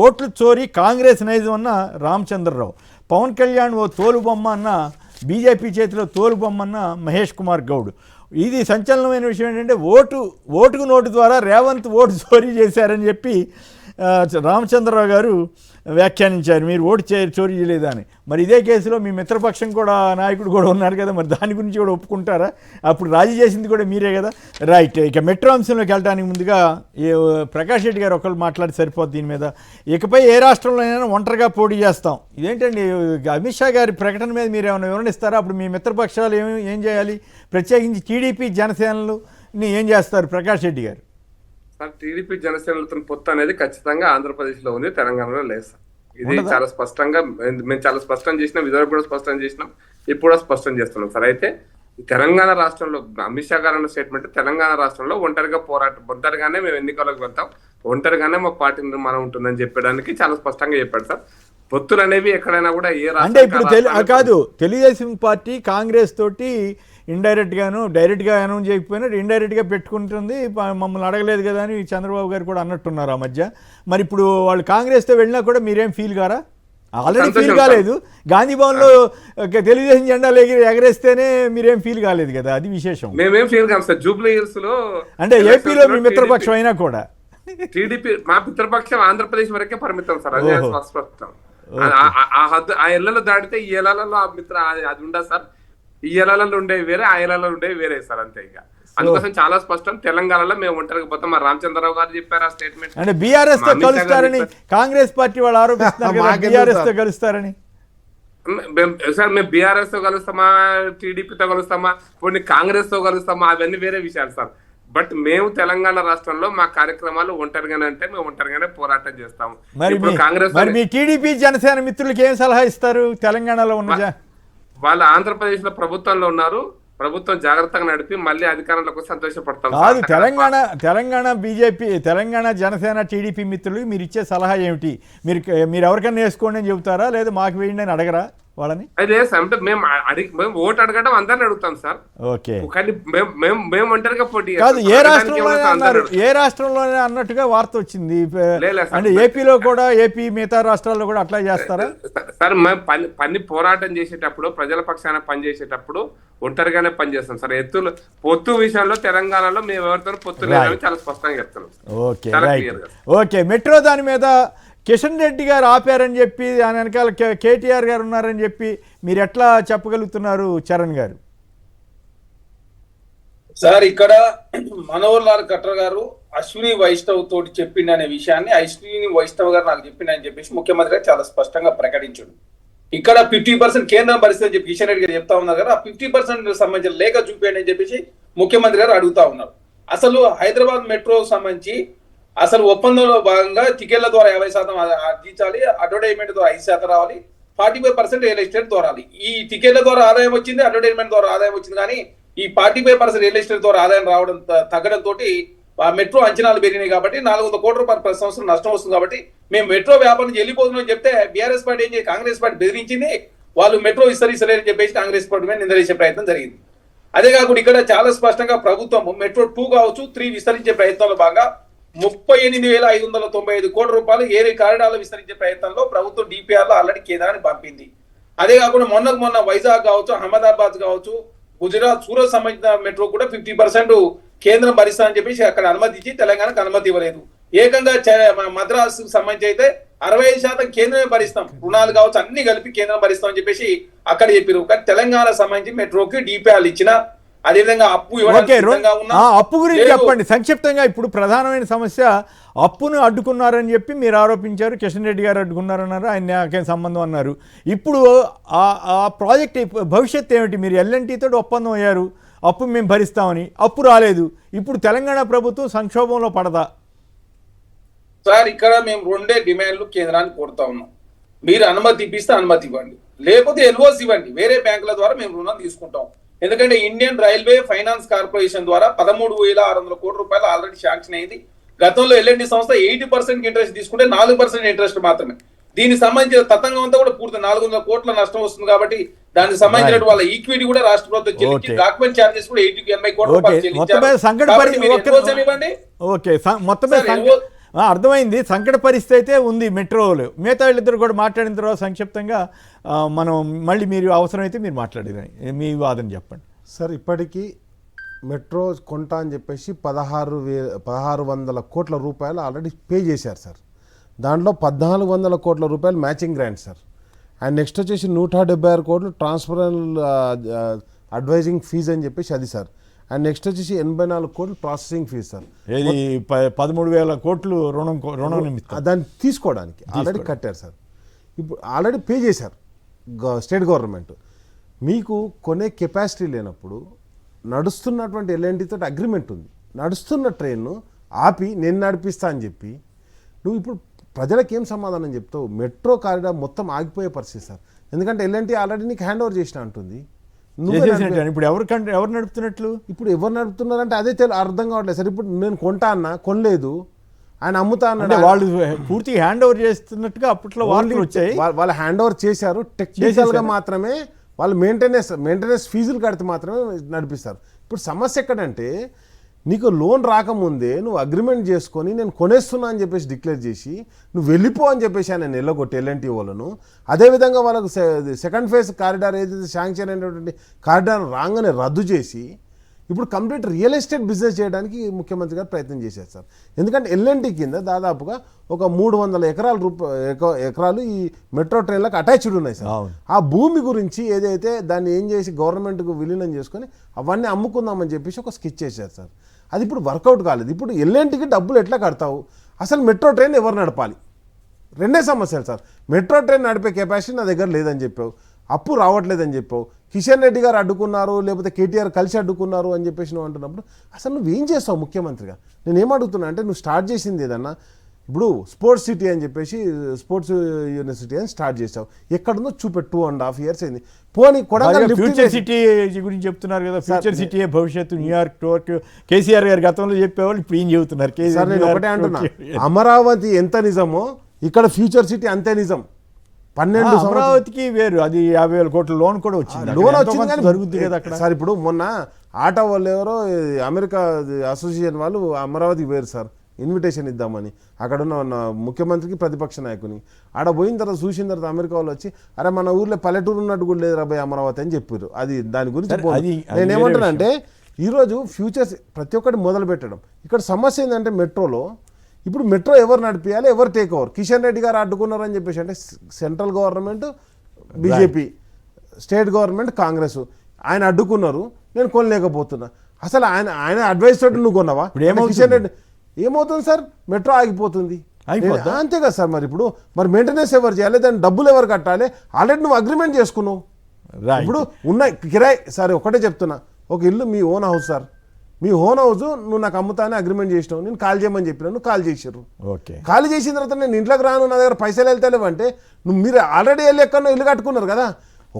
ఓట్లు చోరీ కాంగ్రెస్ నైజం అన్న రామచంద్రరావు. పవన్ కళ్యాణ్ ఓ తోలుబొమ్మ అన్న బీజేపీ చేతిలో తోలుబొమ్మ అన్న మహేష్ కుమార్ గౌడ్. ఇది సంచలనమైన విషయం ఏంటంటే ఓటుకు నోటు ద్వారా రేవంత్ ఓటు చోరీ చేశారని చెప్పి రామచంద్రరావు గారు వ్యాఖ్యానించారు. మీరు ఓటు చోరీ చేయలేదా అని. మరి ఇదే కేసులో మీ మిత్రపక్షం కూడా నాయకుడు కూడా ఉన్నారు కదా, మరి దాని గురించి కూడా ఒప్పుకుంటారా? అప్పుడు రాజీ చేసింది కూడా మీరే కదా. రైట్, ఇక మెట్రో అంశంలోకి వెళ్ళడానికి ముందుగా ప్రకాష్ రెడ్డి గారు ఒకళ్ళు మాట్లాడి సరిపోద్ది దీని మీద. ఇకపై ఏ రాష్ట్రంలోనైనా ఒంటరిగా పోటీ చేస్తాం. ఇదేంటండి అమిత్ షా గారి ప్రకటన మీద మీరు ఏమైనా వివరణిస్తారా? అప్పుడు మీ మిత్రపక్షాలు ఏం చేయాలి? ప్రత్యేకించి టీడీపీ జనసేనలు ఏం చేస్తారు ప్రకాష్ రెడ్డి గారు? సార్, టీడీపీ జనసేనలతో పొత్తు అనేది ఖచ్చితంగా ఆంధ్రప్రదేశ్లో ఉంది, తెలంగాణలో లేదు సార్. ఇది చాలా స్పష్టంగా మేము చాలా స్పష్టం చేసినాం, విజయవాడ కూడా స్పష్టం చేసినాం. ఇప్పుడు కూడా స్పష్టం చేస్తున్నాం సార్. అయితే తెలంగాణ రాష్ట్రంలో అమిత్ షా గారు అన్న స్టేట్మెంట్, తెలంగాణ రాష్ట్రంలో ఒంటరిగానే మేము ఎన్నికలకు వెళ్తాం, ఒంటరిగానే మా పార్టీ నిర్మాణం ఉంటుందని చెప్పడానికి చాలా స్పష్టంగా చెప్పాడు సార్. పొత్తులు అనేవి ఎక్కడైనా కూడా ఏ అంటే ఇప్పుడు కాదు, తెలుగుదేశం పార్టీ కాంగ్రెస్ తోటి ఇండైరెక్ట్ గాను డైరెక్ట్ గా అనౌన్స్ చేయకపోయినా ఇండైరెక్ట్ గా పెట్టుకుంటుంది, మమ్మల్ని అడగలేదు కదా అని చంద్రబాబు గారు కూడా అన్నట్టున్నారు ఆ మధ్య. మరి ఇప్పుడు వాళ్ళు కాంగ్రెస్ తో వెళ్ళినా కూడా మీరేం ఫీల్ కారా? ఆల్రెడీ ఫీల్ కాలేదు, గాంధీ భవన్ లో తెలుగుదేశం జెండాలు ఎగరేస్తేనే మీరేం ఫీల్ కాలేదు కదా, అది విశేషం. మేమేం ఫీల్ కాదు సార్. జూబ్లీ హిల్స్ లో అంటే ఏపీలో మీ మిత్రపక్షం అయినా కూడా టీడీపీ మా మిత్రపక్షం ఆంధ్రప్రదేశ్ వరకే పరిమితం సార్. అదే స్పష్టం. ఆ ఎల్లలో దాటితే ఈ ఎల్లలో ఆ మిత్ర అది ఉండదు సార్. ఈ ఎల్లలో ఉండేవి వేరే, ఆ ఎల్లలో ఉండేవి వేరే సార్, అంతే. ఇక అందుకోసం చాలా స్పష్టం, తెలంగాణలో మేము ఒంటరికి పోతాం. మా రామచంద్రరావు గారు చెప్పారు ఆ స్టేట్మెంట్. అంటే బీఆర్ఎస్ తో కలుస్తారని కాంగ్రెస్ పార్టీ వాళ్ళు ఆరోపిస్తున్నారు, బీఆర్ఎస్ తో కలుస్తారని. సార్ మేము బీఆర్ఎస్ తో కలుస్తామా, టీడీపీతో కలుస్తామా, కొన్ని కాంగ్రెస్ తో కలుస్తామా, అవన్నీ వేరే విషయాలు సార్. బట్ మేము తెలంగాణ రాష్ట్రంలో మా కార్యక్రమాలు ఒంటరిగానే అంటే మేము ఒంటరిగానే పోరాటం చేస్తాము. కాంగ్రెస్ మీ టీడీపీ జనసేన మిత్రులకి ఏం సలహా ఇస్తారు? తెలంగాణలో ఉన్న వాళ్ళు ఆంధ్రప్రదేశ్ లో ప్రభుత్వంలో ఉన్నారు, ప్రభుత్వం జాగ్రత్తగా నడిపి మళ్ళీ అధికారంలోకి సంతోషపడతాం. కాదు, తెలంగాణ బీజేపీ, తెలంగాణ జనసేన టీడీపీ మిత్రులకి మీరు ఇచ్చే సలహా ఏమిటి? మీరు ఎవరికైనా వేసుకోండి అని చెబుతారా, లేదా మాకు వేయండి అని అడగరా వాళ్ళని? అదే అంటే మేము ఓటు అడగడం అందరిని అడుగుతాం సార్. ఓకే, కానీ మేము ఒంటరిగా పోటీ కాదు. ఏ రాష్ట్రంలోనే అన్నట్టుగా వార్త వచ్చింది. అంటే ఏపీలో కూడా, ఏపీ మిగతా రాష్ట్రాల్లో కూడా అట్లా చేస్తారా సార్? మేము పని పోరాటం చేసేటప్పుడు, ప్రజల పక్షాన పని చేసేటప్పుడు ఒంటరిగానే పనిచేస్తాం సార్. పొత్తు విషయంలో తెలంగాణలో మేము ఎవరితో పొత్తు లేదని చాలా స్పష్టంగా చెప్తున్నాం. ఓకే, మెట్రో దాని మీద కిషన్ రెడ్డి గారు ఆపారని చెప్పి, దాని వెనకాల కేటీఆర్ గారు ఉన్నారని చెప్పి మీరు ఎట్లా చెప్పగలుగుతున్నారు చరణ్ గారు? సార్, ఇక్కడ మనోహర్ లాల్ ఖట్టర్ గారు అశ్విని వైష్ణవ్ తోటి చెప్పిండు అనే విషయాన్ని అశ్విని వైష్ణవ్ గారు నాకు చెప్పిండని చెప్పేసి ముఖ్యమంత్రి గారు చాలా స్పష్టంగా ప్రకటించాడు. ఇక్కడ 50% కేంద్రం భరిస్తుంది అని చెప్పి కిషన్ రెడ్డి గారు చెప్తా ఉన్నారు కదా, ఆ 50% సంబంధించిన లేఖ చూపించండి అని చెప్పేసి ముఖ్యమంత్రి గారు అడుగుతా ఉన్నారు. అసలు హైదరాబాద్ మెట్రో సంబంధించి అసలు ఒప్పందంలో భాగంగా టికెట్ల ద్వారా 50% అందించాలి, అడ్వర్టైజ్మెంట్ ద్వారా 5% రావాలి, 45% రియల్ ఎస్టేట్ దూరాలి. ఈ టికెట్ల ద్వారా ఆదాయం వచ్చింది, అడ్వర్టైజ్మెంట్ ద్వారా ఆదాయం వచ్చింది, కానీ ఈ 45% రియల్ ఎస్టేట్ ద్వారా ఆదాయం రావడం తగ్గడంతో ఆ మెట్రో అంచనాలు పెరిగినాయి. కాబట్టి 400 కోట్ల రూపాయలు ప్రతి సంవత్సరం నష్టం వస్తుంది. కాబట్టి మేము మెట్రో వ్యాపారం నుంచి వెళ్ళిపోతున్నాం చెప్తే బీఆర్ఎస్ పార్టీ ఏం చేసి కాంగ్రెస్ పార్టీ బెదిరించింది, వాళ్ళు మెట్రో ఇస్తలేరని చెప్పేసి కాంగ్రెస్ పార్టీ మీద నిందలేసే ప్రయత్నం జరిగింది. అదే కాకుండా ఇక్కడ చాలా స్పష్టంగా ప్రభుత్వం మెట్రో 2 కావచ్చు 3 విస్తరించే ప్రయత్నంలో భాగంగా 38,595 కోట్ల రూపాయలు ఏరే కారిడార్లు విస్తరించే ప్రయత్నంలో ప్రభుత్వం డిపిఆర్ లో ఆల్రెడీ కేంద్రానికి పంపింది. అదే కాకుండా మొన్న వైజాగ్ కావచ్చు, అహ్మదాబాద్ కావచ్చు, గుజరాత్, సూరత్ సంబంధించిన మెట్రో కూడా 50% కేంద్రం భరిస్తామని చెప్పేసి అక్కడ అనుమతి ఇచ్చి తెలంగాణకు అనుమతి ఇవ్వలేదు. ఏకంగా మద్రాసు సంబంధించి అయితే 65% కేంద్రమే భరిస్తాం, రుణాలు కావచ్చు అన్ని కలిపి కేంద్రం భరిస్తామని చెప్పేసి అక్కడ చెప్పారు. కానీ తెలంగాణ సంబంధించి మెట్రోకి డిపిఆర్లు ఇచ్చిన, అదేవిధంగా అప్పు గురించి చెప్పండి సంక్షిప్తంగా. ఇప్పుడు ప్రధానమైన సమస్య అప్పును అడ్డుకున్నారని చెప్పి మీరు ఆరోపించారు, కిషన్ రెడ్డి గారు అడ్డుకున్నారన్నారు, ఆయన నాకేం సంబంధం అన్నారు. ఇప్పుడు ఆ ప్రాజెక్ట్ భవిష్యత్తు ఏమిటి? మీరు ఎల్ఎన్టీతో ఒప్పందం అయ్యారు, అప్పు మేము భరిస్తామని, అప్పు రాలేదు. ఇప్పుడు తెలంగాణ ప్రభుత్వం సంక్షోభంలో పడదా? సార్, ఇక్కడ మేము 2 డిమాండ్లు కేంద్రానికి కోరుతా ఉన్నాం. మీరు అనుమతి ఇప్పిస్తే అనుమతి ఇవ్వండి, లేకపోతే ఎల్ఓసి ఇవ్వండి, వేరే బ్యాంకుల ద్వారా మేము రుణం తీసుకుంటాం. ఎందుకంటే ఇండియన్ రైల్వే ఫైనాన్స్ కార్పొరేషన్ ద్వారా 13,600 కోట్ల రూపాయలు ఆల్రెడీ శాంక్షన్ అయింది. గతంలో ఎల్ఎన్టీ సంస్థ 80% ఇంట్రెస్ట్ తీసుకుంటే 4% ఇంట్రెస్ట్ మాత్రమే. దీనికి సంబంధించిన తతంగం అంతా కూడా పూర్తి 400 కోట్ల నష్టం వస్తుంది. కాబట్టి దానికి సంబంధించిన వాళ్ళ ఈక్విటీ కూడా రాష్ట్ర ప్రభుత్వం చెల్లించి, డాక్యుమెంట్ ఛార్జెస్ కూడా 80 కోట్ల రూపాయలు చెల్లించారు. అర్థమైంది, సంకట పరిస్థితి అయితే ఉంది మెట్రోలో. మిగతా వీళ్ళిద్దరు కూడా మాట్లాడిన తర్వాత సంక్షిప్తంగా మనం మళ్ళీ మీరు అవసరమైతే మీరు మాట్లాడేది మీ వాదన చెప్పండి సార్. ఇప్పటికీ మెట్రో కొంటా అని చెప్పేసి 1600 కోట్ల రూపాయలు ఆల్రెడీ పే చేశారు సార్. దాంట్లో 1400 కోట్ల రూపాయలు matching grant sir. And next వచ్చేసి 176 కోట్లు ట్రాన్స్ఫరల్ అడ్వైజింగ్ ఫీజు అని చెప్పేసి అది సార్. అండ్ నెక్స్ట్ వచ్చేసి 84 కోట్లు ప్రాసెసింగ్ ఫీజు సార్. 13,000 కోట్లు రుణం దాన్ని తీసుకోవడానికి ఆల్రెడీ కట్టారు సార్. ఇప్పుడు ఆల్రెడీ పే చేశారు స్టేట్ గవర్నమెంట్. మీకు కొనే కెపాసిటీ లేనప్పుడు నడుస్తున్నటువంటి ఎల్ఎన్టీతో అగ్రిమెంట్ ఉంది, నడుస్తున్న ట్రైన్ను ఆపి నేను నడిపిస్తా అని చెప్పి నువ్వు ఇప్పుడు ప్రజలకు ఏం సమాధానం చెప్తావు? మెట్రో కారిడార్ మొత్తం ఆగిపోయే పరిస్థితి సార్. ఎందుకంటే ఎల్ఎన్టీ ఆల్రెడీ నీకు హ్యాండ్ ఓవర్ చేసిన అంటుంది. చేసేసినట్టు ఇప్పుడు ఎవరు నడుపుతున్నట్లు? ఇప్పుడు ఎవరు నడుపుతున్నారంటే అదే అర్థం కావట్లేదు సార్. ఇప్పుడు నేను కొంటా అన్నా, కొనలేదు, ఆయన అమ్ముతా అన్నాడు. వాళ్ళు పూర్తిగా హ్యాండ్ ఓవర్ చేస్తున్నట్టుగా అప్పట్లో వాళ్ళు వచ్చాయి. వాళ్ళు హ్యాండ్ ఓవర్ చేశారు, టెక్నికల్గా మాత్రమే వాళ్ళు మెయింటెనెన్స్ ఫీజులు కడితే మాత్రమే నడిపిస్తారు. ఇప్పుడు సమస్య ఎక్కడంటే నీకు లోన్ రాకముందే నువ్వు అగ్రిమెంట్ చేసుకొని నేను కొనేస్తున్నా అని చెప్పేసి డిక్లేర్ చేసి నువ్వు వెళ్ళిపో అని చెప్పేసి ఆయన నిల్లగొట్టి ఎల్ఎన్టీ వాళ్ళను. అదేవిధంగా వాళ్ళకు సెకండ్ ఫేజ్ కారిడార్ ఏదైతే శాంక్షన్ అయినటువంటి కారిడార్ రాగానే రద్దు చేసి ఇప్పుడు కంప్లీట్ రియల్ ఎస్టేట్ బిజినెస్ చేయడానికి ముఖ్యమంత్రి గారు ప్రయత్నం చేశారు సార్. ఎందుకంటే ఎల్ఎన్టీ కింద దాదాపుగా ఒక 300 ఎకరాలు ఈ మెట్రో ట్రైన్లకు అటాచ్డ్ ఉన్నాయి సార్. ఆ భూమి గురించి ఏదైతే దాన్ని ఏం చేసి గవర్నమెంట్కు విలీనం చేసుకొని అవన్నీ అమ్ముకుందామని చెప్పేసి ఒక స్కెచ్ చేశారు సార్. అది ఇప్పుడు వర్కౌట్ కాలేదు. ఇప్పుడు ఎల్ఎన్టీకి డబ్బులు ఎట్లా కడతావు, అసలు మెట్రో ట్రైన్ ఎవరు నడపాలి, రెండే సమస్యలు సార్. మెట్రో ట్రైన్ నడిపే కెపాసిటీ నా దగ్గర లేదని చెప్పావు, అప్పు రావట్లేదని చెప్పావు, కిషన్ రెడ్డి గారు అడ్డుకున్నారు లేకపోతే కేటీఆర్ కలిసి అడ్డుకున్నారు అని చెప్పేసి నువ్వు అంటున్నప్పుడు అసలు నువ్వేం చేస్తావు ముఖ్యమంత్రిగా? నేను ఏమడుగుతున్నా అంటే నువ్వు స్టార్ట్ చేసింది ఏదన్నా, ఇప్పుడు స్పోర్ట్స్ సిటీ అని చెప్పేసి స్పోర్ట్స్ యూనివర్సిటీ అని స్టార్ట్ చేసావు, ఎక్కడుందో చూపెట్టు 2.5 years అయింది. పోనీ ఫ్యూచర్ సిటీ గురించి చెప్తున్నారు కదా, ఫ్యూచర్ సిటీ భవిష్యత్తు, న్యూయార్క్, టోక్యో, కేసీఆర్ గారు గతంలో చెప్పేవాళ్ళు ఇప్పుడు ఏం చెబుతున్నారు? సార్ నేను ఒకటే అంటున్నా, అమరావతి ఎంత నిజమో ఇక్కడ ఫ్యూచర్ సిటీ అంతే నిజం. 12 అమరావతికి వేరు, అది 50,000 కోట్ల లోన్ కూడా వచ్చింది. లోన్ వచ్చింది కానీ జరుగుతుంది కదా అక్కడ సార్. ఇప్పుడు మొన్న ఆటో వాళ్ళు ఎవరో అమెరికా అసోసియేషన్ వాళ్ళు అమరావతికి వేరు సార్, ఇన్విటేషన్ ఇద్దామని అక్కడ ఉన్న ముఖ్యమంత్రికి ప్రతిపక్ష నాయకుని ఆడ పోయిన తర్వాత చూసిన తర్వాత అమెరికా వాళ్ళు వచ్చి అరే మన ఊర్లో పల్లెటూరు ఉన్నట్టు కూడా లేదు రాబాయ్ అమరావతి అని చెప్పారు. అది దాని గురించి నేనేమంటానంటే ఈరోజు ఫ్యూచర్స్ ప్రతి ఒక్కటి మొదలు పెట్టడం. ఇక్కడ సమస్య ఏంటంటే మెట్రోలో ఇప్పుడు మెట్రో ఎవరు నడిపించాలి, ఎవరు టేక్ ఓవర్? కిషన్ రెడ్డి గారు అడ్డుకున్నారని చెప్పేసి అంటే central government BJP, state government Congress, ఆయన అడ్డుకున్నారు, నేను కొనలేకపోతున్నా. అసలు ఆయన అడ్వైస్ తోటి నువ్వు కొన్నావా? కిషన్ రెడ్డి ఏమవుతుంది సార్, మెట్రో ఆగిపోతుంది అంతే కదా సార్. మరి ఇప్పుడు మరి మెయింటెనెన్స్ ఎవరు చేయాలి, దాని డబ్బులు ఎవరు కట్టాలి? ఆల్రెడీ నువ్వు అగ్రిమెంట్ చేసుకున్నావు. ఇప్పుడు ఉన్న కిరాయి సరే ఒకటే చెప్తున్నా, ఒక ఇల్లు మీ ఓన్ హౌస్ సార్, మీ ఓన్ హౌస్ నువ్వు నాకు అమ్ముతానే అగ్రిమెంట్ చేసినావు, నేను కాల్ చేయమని చెప్పినా, నువ్వు కాల్ చేసారు. కాల్ చేసిన తర్వాత నేను ఇంట్లోకి రాను, నా దగ్గర పైసలు వెళ్తలేవంటే నువ్వు మీరు ఆల్రెడీ వెళ్ళి ఎక్కడో ఇల్లు కట్టుకున్నారు కదా.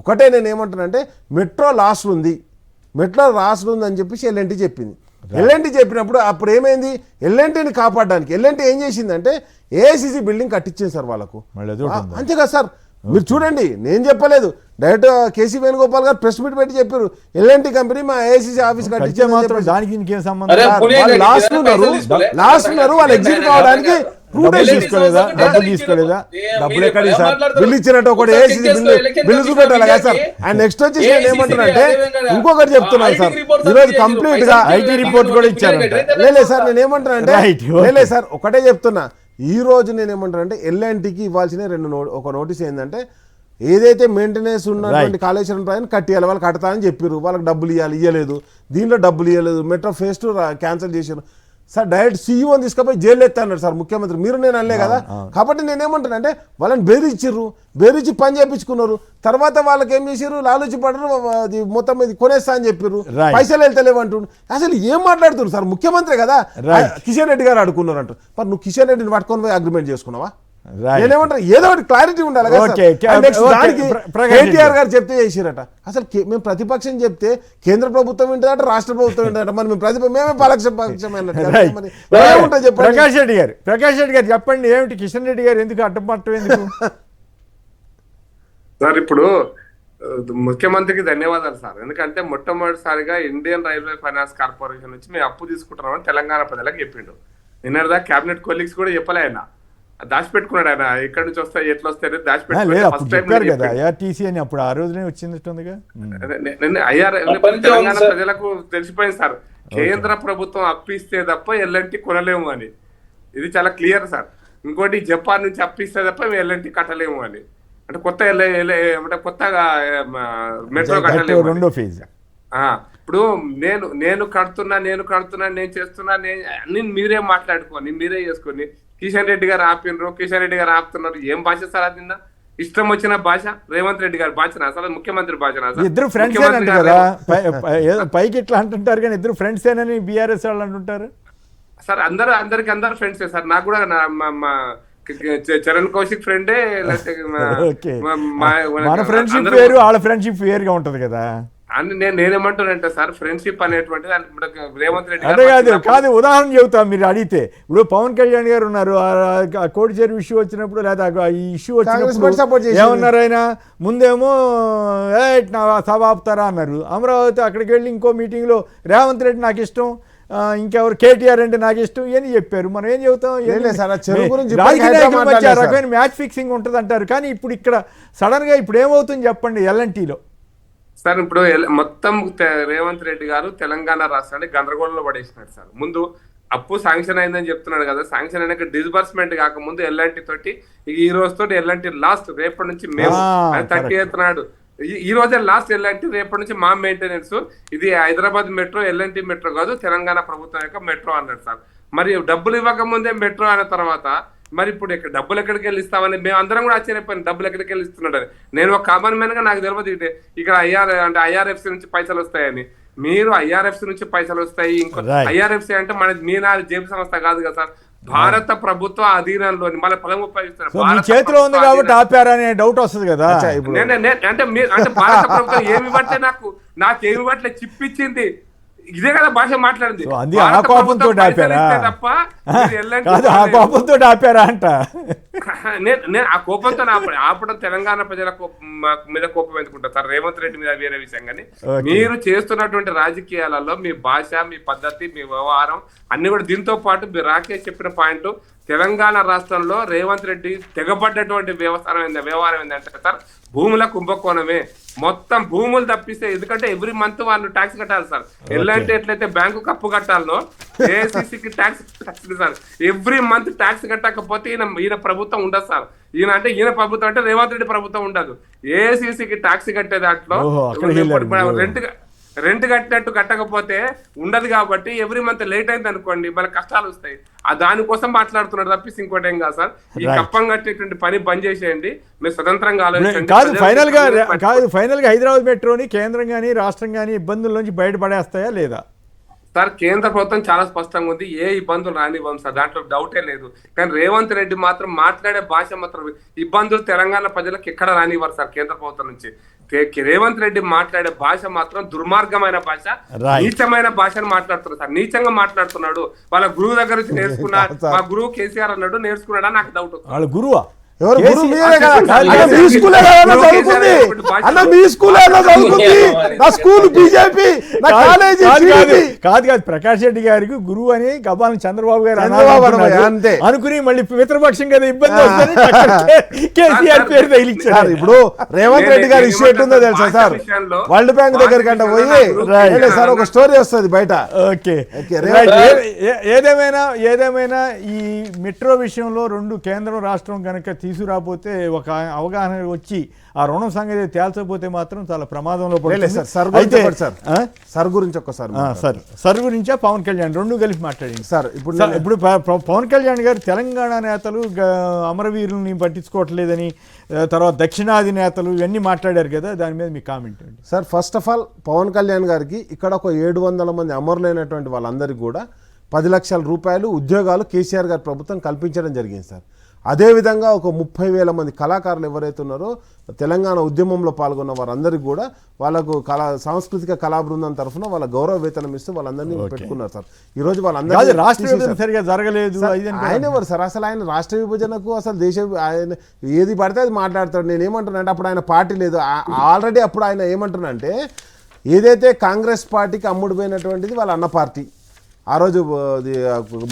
ఒకటే నేను ఏమంటానంటే మెట్రో లాస్ట్ ఉంది అని చెప్పేసి ఎల్ఎన్టీ చెప్పింది. ఎల్ఎన్టీ చెప్పినప్పుడు అప్పుడు ఏమైంది, ఎల్ఎన్టీని కాపాడడానికి ఎల్ఎన్టీ ఏం చేసిందంటే ఏఐసిసి బిల్డింగ్ కట్టించింది సార్ వాళ్ళకు. అంతే కదా సార్, మీరు చూడండి, నేను చెప్పలేదు, డైరెక్ట్ కేసీ వేణుగోపాల్ గారు ప్రెస్ మీట్ పెట్టి చెప్పారు ఎల్ఎన్టీ కంపెనీ మా ఏఐసిసి ఆఫీస్ కట్టించే మాత్రం లాస్ట్ ఉన్నారు వాళ్ళు ఎగ్జిట్ కావడానికి డబ్బులు ఎక్కడ సార్, బిల్లు ఇచ్చినట్టు ఒకటి ఏఐసిసి బిల్లు చూపెట్టాలి కదా సార్. అండ్ నెక్స్ట్ వచ్చేసి నేను ఏమంటున్నానంటే ఇంకొకటి చెప్తున్నాను సార్, ఈరోజు కంప్లీట్ గా ఐటీ రిపోర్ట్ కూడా ఇచ్చారు. లేదు సార్ నేను ఏమంటున్నానంటే లేదు సార్ ఒకటే చెప్తున్నా, ఈ రోజు నేను ఏమంటానంటే ఎల్ఎన్టీకి ఇవ్వాల్సిన ఒక నోటీస్ ఏంటంటే ఏదైతే మెయింటెనెన్స్ ఉన్నటువంటి కాళేశ్వరం ప్రాజెక్ట్ కట్టియాలి, వాళ్ళు కడతారని చెప్పారు, వాళ్ళకి డబ్బులు ఇవ్వలేదు, దీనిలో డబ్బులు ఇవ్వలేదు, మెట్రో ఫేజ్ 2 క్యాన్సిల్ చేశారు సార్. డైరెక్ట్ సీఈఓని తీసుకుపోయి జైలు ఎత్తా అన్నాడు సార్ ముఖ్యమంత్రి, మీరు నేను అనలే కదా. కాబట్టి నేనేమంటానంటే వాళ్ళని బెదిరించి పని చేయించుకున్నారు, తర్వాత వాళ్ళకి ఏం చేశారు, లాలూచి పడరు, అది మొత్తం ఇది కొనేస్తా అని చెప్పారు, పైసలు వెళ్తలేవు అంటుండ్రు. అసలు ఏం మాట్లాడుతున్నారు సార్, ముఖ్యమంత్రి కదా. కిషన్ రెడ్డి గారు అడుకున్నారు అంటారు, మరి నువ్వు కిషన్ రెడ్డిని పట్టుకొని పోయి అగ్రిమెంట్ చేసుకున్నావా? నేనేమంటారు ఏదో ఒకటి క్లారిటీ ఉండాలి కదా. కేటీఆర్ గారు చెప్తే చేసిరట, అసలు మేము ప్రతిపక్షం చెప్తే కేంద్ర ప్రభుత్వం వింటుందట, రాష్ట్ర ప్రభుత్వం వింటుందట, మరి మేమే ప్రకాష్ రెడ్డి గారు చెప్పండి, ఏమిటి కిషన్ రెడ్డి గారు ఎందుకు అడ్డుపట్టం ఎందుకు? సార్ ఇప్పుడు ముఖ్యమంత్రికి ధన్యవాదాలు సార్, ఎందుకంటే మొట్టమొదటిసారిగా ఇండియన్ రైల్వే ఫైనాన్స్ కార్పొరేషన్ నుంచి మేము అప్పు తీసుకుంటున్నామని తెలంగాణ ప్రజలకు చెప్పిండు. నిన్నటిదా క్యాబినెట్ కొలీగ్స్ కూడా చెప్పలే, ఆయన దాచిపెట్టుకున్నాడు, ఆయన ఎక్కడి నుంచి వస్తాయి ఎట్లా వస్తాయి తెలంగాణ ప్రజలకు తెలిసిపోయింది సార్, కేంద్ర ప్రభుత్వం అప్పిస్తే తప్ప ఎల్ఎన్టీ కొనలేము అని, ఇది చాలా క్లియర్ సార్. ఇంకోటి జపాన్ నుంచి అప్పిస్తే తప్ప మేము ఎల్ఎన్టీ కట్టలేము అని, అంటే కొత్తగా మెట్రో కట్టలేము. రెండో ఫేజ్ ఇప్పుడు నేను కడుతున్నా నేను చేస్తున్నా అన్ని మీరే మాట్లాడుకోని మీరే చేసుకొని, కిషన్ రెడ్డి గారు ఆపినరు, కిషన్ రెడ్డి గారు ఆపుతున్నారు, ఏం భాష సార్ అది? ఇష్టం వచ్చిన భాష రేవంత్ రెడ్డి గారి భాష, అసలు ముఖ్యమంత్రి భాష. ఇద్దరు ఫ్రెండ్స్ కదా, పైకి ఇట్లా అంటుంటారు కానీ ఇద్దరు ఫ్రెండ్స్ ఏనని బీఆర్ఎస్ వాళ్ళు అంటుంటారు సార్. అందరికి ఫ్రెండ్సే సార్, నాకు కూడా చరణ్ కౌశిక్ ఫ్రెండే ఓకే, మన ఫ్రెండ్షిప్ వేరు, వాళ్ళ ఫ్రెండ్షిప్ వేరుగా ఉంటది కదా అని నేనేమంటానంటే సార్, ఫ్రెండ్షిప్ అనేటువంటిది రేవంత్ రెడ్డి అదే కాదు ఉదాహరణ చెబుతాం మీరు అడిగితే. ఇప్పుడు పవన్ కళ్యాణ్ గారు ఉన్నారు, కోడిచేరు ఇష్యూ వచ్చినప్పుడు లేదా ఈ ఇష్యూ వచ్చినప్పుడు ఏమన్నారు ఆయన? ముందేమో సభ ఆపుతారా అన్నారు. అమరావతి అక్కడికి వెళ్ళి ఇంకో మీటింగ్లో రేవంత్ రెడ్డి నాకు ఇష్టం, ఇంకెవరు కేటీఆర్ అంటే నాకు ఇష్టం అని చెప్పారు. మనం ఏం చెబుతాం? రాజకీయ రకమైన మ్యాచ్ ఫిక్సింగ్ ఉంటుంది అంటారు. కానీ ఇప్పుడు ఇక్కడ సడన్ గా ఇప్పుడు ఏమవుతుంది చెప్పండి ఎల్ఎన్టీలో? సార్ ఇప్పుడు మొత్తం రేవంత్ రెడ్డి గారు తెలంగాణ రాష్ట్రాన్ని గందరగోళంలో పడేసినాడు సార్. ముందు అప్పు శాంక్షన్ అయిందని చెప్తున్నాడు కదా, శాంక్షన్ అయినాక డిస్బర్స్మెంట్ కాకముందు ఎల్ఎన్టీ తోటి ఈ రోజు తోటి ఎల్ఎన్టీ లాస్ట్, రేపటి నుంచి మేము 30th నాడు ఈ రోజే లాస్ట్ ఎల్ఎన్టీ, రేపటి నుంచి మా మెయింటెనెన్స్. ఇది హైదరాబాద్ మెట్రో ఎల్ఎన్టీ మెట్రో కాదు, తెలంగాణ ప్రభుత్వం యొక్క మెట్రో అన్నాడు సార్. మరి డబ్బులు ఇవ్వకముందే మెట్రో అయిన తర్వాత మరి ఇప్పుడు ఇక్కడ డబ్బులు ఎక్కడికి వెళ్ళి ఇస్తామని మేము అందరం కూడా ఆశ్చర్యపోయాను. డబ్బులు ఎక్కడికి వెళ్ళి ఇస్తున్నాడు అని. నేను ఒక కామన్ మ్యాన్ గా నాకు తెలియదు ఇక్కడ ఐఆర్ఎఫ్సి నుంచి పైసలు వస్తాయని. మీరు ఐఆర్ఎఫ్సి నుంచి పైసలు వస్తాయి, ఇంకో ఐఆర్ఎఫ్సి అంటే మన మీనాది జేబు సంస్థ కాదు కదా సార్, భారత ప్రభుత్వ అధీనంలోని మళ్ళీ పొలం ఉపయోగిస్తారు. చేతిలో ఉంది కాబట్టి ఆపారనే డౌట్ వస్తుంది కదా. అంటే భారత ప్రభుత్వం ఏమి ఇవ్వట్లే, నాకేమి ఇవ్వట్లే, చిప్పిచ్చింది. ఇదే కదా భాష మాట్లాడింది. ఆ కోపంతో ఆపారా అంట. నేను ఆ కోపంతో ఆపడం తెలంగాణ ప్రజల మీద కోపం ఎందుకుంటా సార్, రేవంత్ రెడ్డి మీద వేరే విషయం. కానీ మీరు చేస్తున్నటువంటి రాజకీయాలలో మీ భాష, మీ పద్ధతి, మీ వ్యవహారం అన్ని కూడా దీంతో పాటు మీరు రాకేష్ చెప్పిన పాయింట్, తెలంగాణ రాష్ట్రంలో రేవంత్ రెడ్డి తెగబడ్డటువంటి వ్యవహారం ఏంటంటే సార్, భూముల కుంభకోణమే. మొత్తం భూములు తప్పిస్తే, ఎందుకంటే ఎవ్రీ మంత్ వాళ్ళు ట్యాక్స్ కట్టాలి సార్. ఎలాంటి ఎట్లయితే బ్యాంకు కప్పు కట్టాలో ఏఐసిసికి tax sir. Every month tax కట్టకపోతే ఈయన ప్రభుత్వం ఉండదు సార్. ఈయన ప్రభుత్వం అంటే రేవంత్ రెడ్డి ప్రభుత్వం ఉండదు. ఏఐసిసికి ట్యాక్స్ కట్టే దాంట్లో రెంట్ కట్టినట్టు కట్టకపోతే ఉండదు. కాబట్టి ఎవ్రీ మంత్ లేట్ అయింది అనుకోండి మళ్ళీ కష్టాలు వస్తాయి. దానికోసం మాట్లాడుతున్నాడు తప్పిసి ఇంకోటి ఏం కాదు సార్. ఈ కప్పం కట్టేటువంటి పని బంద్ చేసేయండి, మీరు స్వతంత్రంగా ఆలోచించండి. ఫైనల్ గా హైదరాబాద్ మెట్రోని కేంద్రం గానీ రాష్ట్రం గానీ ఇబ్బందుల నుంచి బయటపడేస్తాయా లేదా? సార్ కేంద్ర ప్రభుత్వం చాలా స్పష్టంగా ఉంది, ఏ ఇబ్బందులు రానివ్వం సార్, దాంట్లో డౌటే లేదు. కానీ రేవంత్ రెడ్డి మాత్రం మాట్లాడే భాష మాత్రం ఇబ్బందులు తెలంగాణ ప్రజలకు ఎక్కడ రానివ్వరు సార్. కేంద్ర ప్రభుత్వం నుంచి రేవంత్ రెడ్డి మాట్లాడే భాష మాత్రం దుర్మార్గమైన భాష, నీచమైన భాషను మాట్లాడుతున్నారు సార్. నీచంగా మాట్లాడుతున్నాడు. వాళ్ళ గురువు దగ్గర నుంచి నేర్చుకున్నాడు. మా గురువు కేసీఆర్ అన్నాడు, నేర్చుకున్నాడా నాకు డౌట్. వాళ్ళ గురువా? కాదు ప్రకాష్ రెడ్డి గారికి గురువు అని గబాలని చంద్రబాబు గారు అంతే అనుకుని మళ్ళీ మిత్రపక్షం కదా ఇబ్బంది వస్తుంది కేసీఆర్ పేరు తగిలించారు. ఇప్పుడు రేవంత్ రెడ్డి గారి ఇష్యూ ఎట్టుందో తెలుసా సార్, వరల్డ్ బ్యాంక్ దగ్గర కంటే పోయి సార్ ఒక స్టోరీ వస్తుంది బయట. ఓకే, ఏదేమైనా ఈ మెట్రో విషయంలో రెండు కేంద్రం రాష్ట్రం కనుక తీసుకురాపోతే ఒక అవగాహన వచ్చి ఆ రుణం సంగతి తేల్చకపోతే మాత్రం చాలా ప్రమాదంలో పడుతుంది. సర్ గురించి ఒక్కసారి సర్ గురించా పవన్ కళ్యాణ్ రెండు కలిపి మాట్లాడింది సార్. ఇప్పుడు పవన్ కళ్యాణ్ గారు తెలంగాణ నేతలు అమరవీరుల్ని పట్టించుకోవట్లేదని, తర్వాత దక్షిణాది నేతలు ఇవన్నీ మాట్లాడారు కదా, దాని మీద మీ కామెంట్ అండి sir. First of all Pawan Kalyan గారికి ఇక్కడ ఒక 700 మంది అమరులైనటువంటి వాళ్ళందరికీ కూడా 10 లక్షల రూపాయలు ఉద్యోగాలు కేసీఆర్ గారి ప్రభుత్వం కల్పించడం జరిగింది సార్. అదేవిధంగా ఒక 30,000 మంది కళాకారులు ఎవరైతే ఉన్నారో తెలంగాణ ఉద్యమంలో పాల్గొన్న వారందరికీ కూడా వాళ్ళకు సాంస్కృతిక కళా బృందం తరఫున వాళ్ళ గౌరవ వేతనం ఇస్తూ వాళ్ళందరినీ పెట్టుకున్నారు సార్. ఈ రోజు వాళ్ళందరూ రాష్ట్ర విభజన సరిగా జరగలేదు ఆయన ఎవరు సార్ అసలు? ఆయన రాష్ట్ర విభజనకు అసలు ఆయన ఏది పడితే అది మాట్లాడతాడు. నేను ఏమంటున్నానంటే అప్పుడు ఆయన పార్టీ లేదు ఆల్రెడీ. అప్పుడు ఆయన ఏమంటున్నానంటే ఏదైతే కాంగ్రెస్ పార్టీకి అమ్ముడుపోయినటువంటిది వాళ్ళ అన్న పార్టీ ఆ రోజు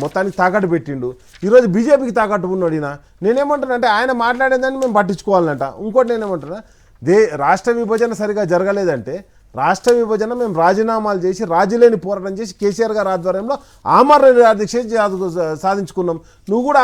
మొత్తానికి తాకట్టు పెట్టిండు. ఈరోజు బీజేపీకి తాకట్టు ఉన్నాడు. నేనేమంటానంటే ఆయన మాట్లాడేదాన్ని మేము పట్టించుకోవాలంట. ఇంకోటి నేనేమంటున్నా, రాష్ట్ర విభజన సరిగా జరగలేదంటే రాష్ట్ర విభజన మేము రాజీనామాలు చేసి రాజీలేని పోరాటం చేసి కేసీఆర్ గారి ఆధ్వర్యంలో ఆమరణ నిరాదీక్ష సాధించుకున్నాం. నువ్వు కూడా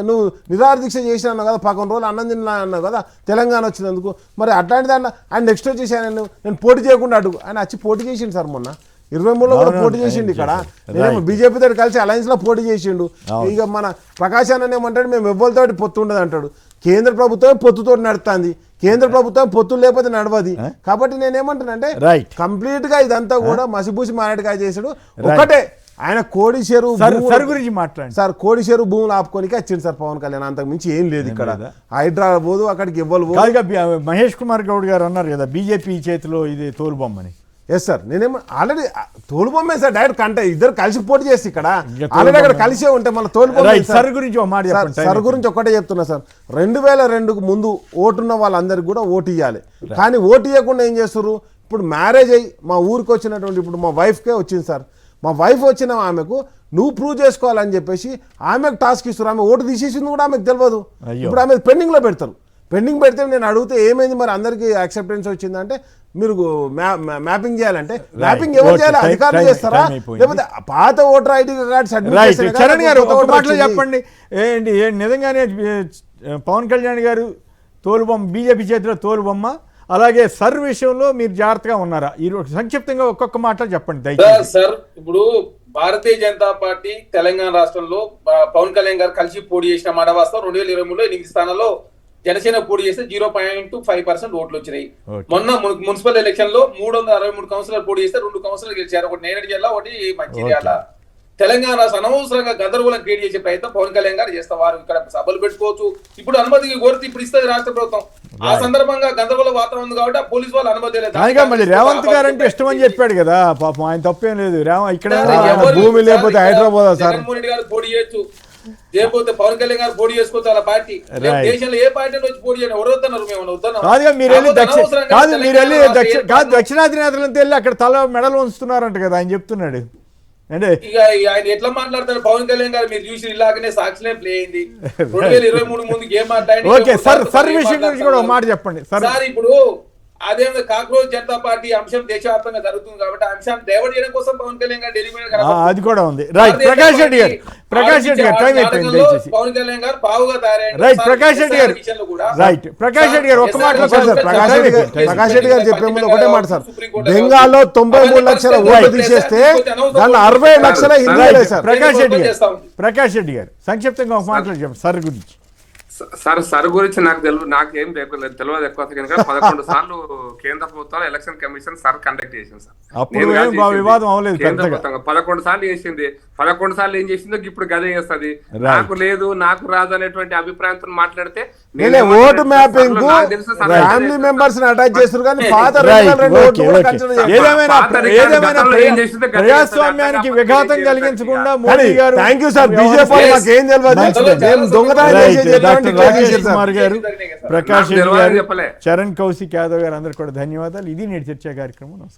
నువ్వు నిరాదీక్ష చేసినా కదా, 11 రోజులు అన్నం తిన్నా అన్నావు కదా తెలంగాణ వచ్చినందుకు. మరి అట్లాంటి దాన్ని ఆయన నెక్స్ట్ వచ్చేసి నేను పోటీ చేయకుండా అడుగు ఆయన వచ్చి పోటీ చేసిండు సార్. మొన్న 23లో కూడా పోటీ చేసిండు. ఇక్కడ నేనేమో బీజేపీతో కలిసి అలయన్స్ లో పోటీ చేసిండు. ఇక మన ప్రకాశ్ అన్న ఏమంటాడు, మేము ఎవ్వరితో పొత్తు ఉండదు అంటాడు. కేంద్ర ప్రభుత్వం పొత్తుతో నడుస్తుంది, కేంద్ర ప్రభుత్వం పొత్తు లేకపోతే నడవది. కాబట్టి నేనేమంటానంటే కంప్లీట్ గా ఇదంతా కూడా మసిబూసి మారేడుకాయ చేసాడు. ఒకటే ఆయన కోడిశేరు సర్ గురించి మాట్లాడండి సార్, కోడిశేరు భూములు ఆపుకోనికి వచ్చింది సార్ పవన్ కళ్యాణ్, అంతకు మించి ఏం లేదు ఇక్కడ. హైదరాబాద్ పోదు, అక్కడికి ఇవ్వలు. మహేష్ కుమార్ గౌడ్ గారు అన్నారు కదా బీజేపీ చేతిలో ఇది తోలుబొమ్మని. ఎస్ సార్, నేనేమో ఆల్రెడీ తోలుబొమ్మే సార్, డైరెక్ట్ కంటే ఇద్దరు కలిసి పోటీ చేసి ఇక్కడ ఆల్రెడీ అక్కడ కలిసే ఉంటే మళ్ళీ తోలుబొమ్మ. సర్ గురించి ఒక మాట చెప్పండి. సర్ గురించి ఒకటే చెప్తున్నా సార్, 2002కు ముందు ఓటున్న వాళ్ళందరికీ కూడా ఓటు ఇవ్వాలి. కానీ ఓటు ఇవ్వకుండా ఏం చేస్తారు, ఇప్పుడు మ్యారేజ్ అయ్యి మా ఊరికి వచ్చినటువంటి, ఇప్పుడు మా వైఫ్కే వచ్చింది సార్, మా వైఫ్ వచ్చిన ఆమెకు నువ్వు ప్రూవ్ చేసుకోవాలని చెప్పేసి ఆమెకు టాస్క్ ఇస్తారు. ఆమె ఓటు తీసేసింది కూడా ఆమెకు తెలియదు. ఇప్పుడు ఆమె పెండింగ్లో పెడతారు. పెండింగ్ పెడితే నేను అడిగితే ఏమైంది మరి అందరికీ యాక్సెప్టెన్స్ వచ్చిందంటే మీరు మ్యాపింగ్ చేయాలంటే మ్యాపింగ్ ఎవరు చేయాలి, అధికారులు చేస్తారా లేకపోతే పాత ఓటర్ ఐడి కార్డ్స్? చరణ్ గారు ఒక మాటలో చెప్పండి, ఏంటి నిజంగానే పవన్ కళ్యాణ్ గారు తోలుబొమ్మ, బీజేపీ చేతిలో తోలుబొమ్మ, అలాగే సర్ విషయంలో మీరు జాగ్రత్తగా ఉన్నారా? ఈ సంక్షిప్తంగా ఒక్కొక్క మాట చెప్పండి దయచేసి. సార్, ఇప్పుడు భారతీయ జనతా పార్టీ తెలంగాణ రాష్ట్రంలో పవన్ కళ్యాణ్ గారు కలిసి పోటీ చేసిన మాట వాస్తవం. 2023లో 8 స్థానాల్లో జనసేన పోటీ చేస్తే 0.25% ఓట్లు వచ్చినాయి. మొన్న మున్సిపల్ ఎలక్షన్ లో 363 కౌన్సిలర్ పోటీ చేస్తే 2 కౌన్సిలర్ గెలిచారు, ఒకటి నేరేడు జిల్లా, ఒకటి మంచిర్యాల. తెలంగాణ రాష్ట్ర అనవసరంగా గందరగోళం క్రియేట్ చేసే ప్రయత్నం పవన్ కళ్యాణ్ గారు చేస్తారు. వారు ఇక్కడ సభలు పెట్టుకోవచ్చు, ఇప్పుడు అనుమతికి కోరితే ఇప్పుడు ఇస్తుంది రాష్ట్ర ప్రభుత్వం. ఆ సందర్భంగా గందరగోళ వాతావరణం ఉంది కాబట్టి ఆ పోలీసు వాళ్ళు అనుమతి లేదు. మళ్ళీ రేవంత్ గారు అంటే ఇష్టం అని చెప్పాడు కదా, పాపం ఆయన తప్పేం లేదు. ఇక్కడ భూమి లేకపోతే హైదరాబాద్ సార్, జగన్మోహన్ రెడ్డి గారు పోటీ చేయొచ్చు, లేకపోతే పవన్ కళ్యాణ్ గారు పోటీ చేసుకోవచ్చు. వాళ్ళ పార్టీ దేశంలో ఏ పార్టీ వచ్చి పోటీ చేయండి, ఎవరు వద్దన్నారు? మేము వద్దన్నాం కాదు, దక్షిణాది నేతలంతా వెళ్ళి అక్కడ తల మెడలు ఉంచుతున్నారంట కదా ఆయన చెప్తున్నాడు. అంటే ఇక ఆయన ఎట్లా మాట్లాడతారు పవన్ కళ్యాణ్ గారు? మీరు చూసి ఇలాగనే సాక్షినే ప్లే అయింది. 2023 ముందు ఏం మాట్లాడి సర్ విషయం గురించి కూడా ఒక మాట చెప్పండి సార్. ఇప్పుడు అదే కాక్రోచ్ జనతా పార్టీ అంశం దేశవ్యాప్తంగా జరుగుతుంది కాబట్టి ఆ అంశాన్ని డైవర్ట్ చేయడం కోసం పవన్ కళ్యాణ్ గారు ఢిల్లీ అది కూడా ఉంది. రైట్, ప్రకాష్ రెడ్డి గారు పవన్ కళ్యాణ్ గారు పావుగా తయారైన రైట్. ప్రకాష్ రెడ్డి గారు రైట్. ప్రకాష్ రెడ్డి గారు ఒక్క మాటలో ప్రకాష్ రెడ్డి గారు చెప్పే ముందు ఒకటే మాట సార్, బెంగాల్లో 93 లక్షల ఓట్లు తీసేస్తే దాన్ని 60 లక్షల హిందీ సార్. ప్రకాష్ రెడ్డి గారు సంక్షిప్తంగా ఒక మాటలో చెప్పండి సర్ గురించి. సార్ గురించి నాకు నాకేం తెలియదు ఎక్కువ. కనుక 11 సార్లు కేంద్ర ప్రభుత్వం ఎలక్షన్ కమిషన్ సార్ కండక్ట్ చేసింది సార్. వివాదం అవ్వలేదు. కేంద్ర ప్రభుత్వం 11 సార్లు చేసింది. 11 సార్లు ఏం చేసిందో ఇప్పుడు గదే చేస్తుంది. నాకు లేదు, నాకు రాదు అనేటువంటి అభిప్రాయంతో మాట్లాడితే vote mapping family members attach చేస్తారు కానీ ప్రజాస్వామ్యానికి విఘాతం కలిగించకుండా మోడీ గారు. Thank you sir. బీజేపీ మాకేం తెలియదు, దొంగతనం కుమార్ గారు, ప్రకాష్ రెడ్డి గారు, చరణ్ కౌశిక్ యాదవ్ గారు అందరు కూడా ధన్యవాదాలు. ఇది నేటి చర్చా కార్యక్రమం. నమస్కారం.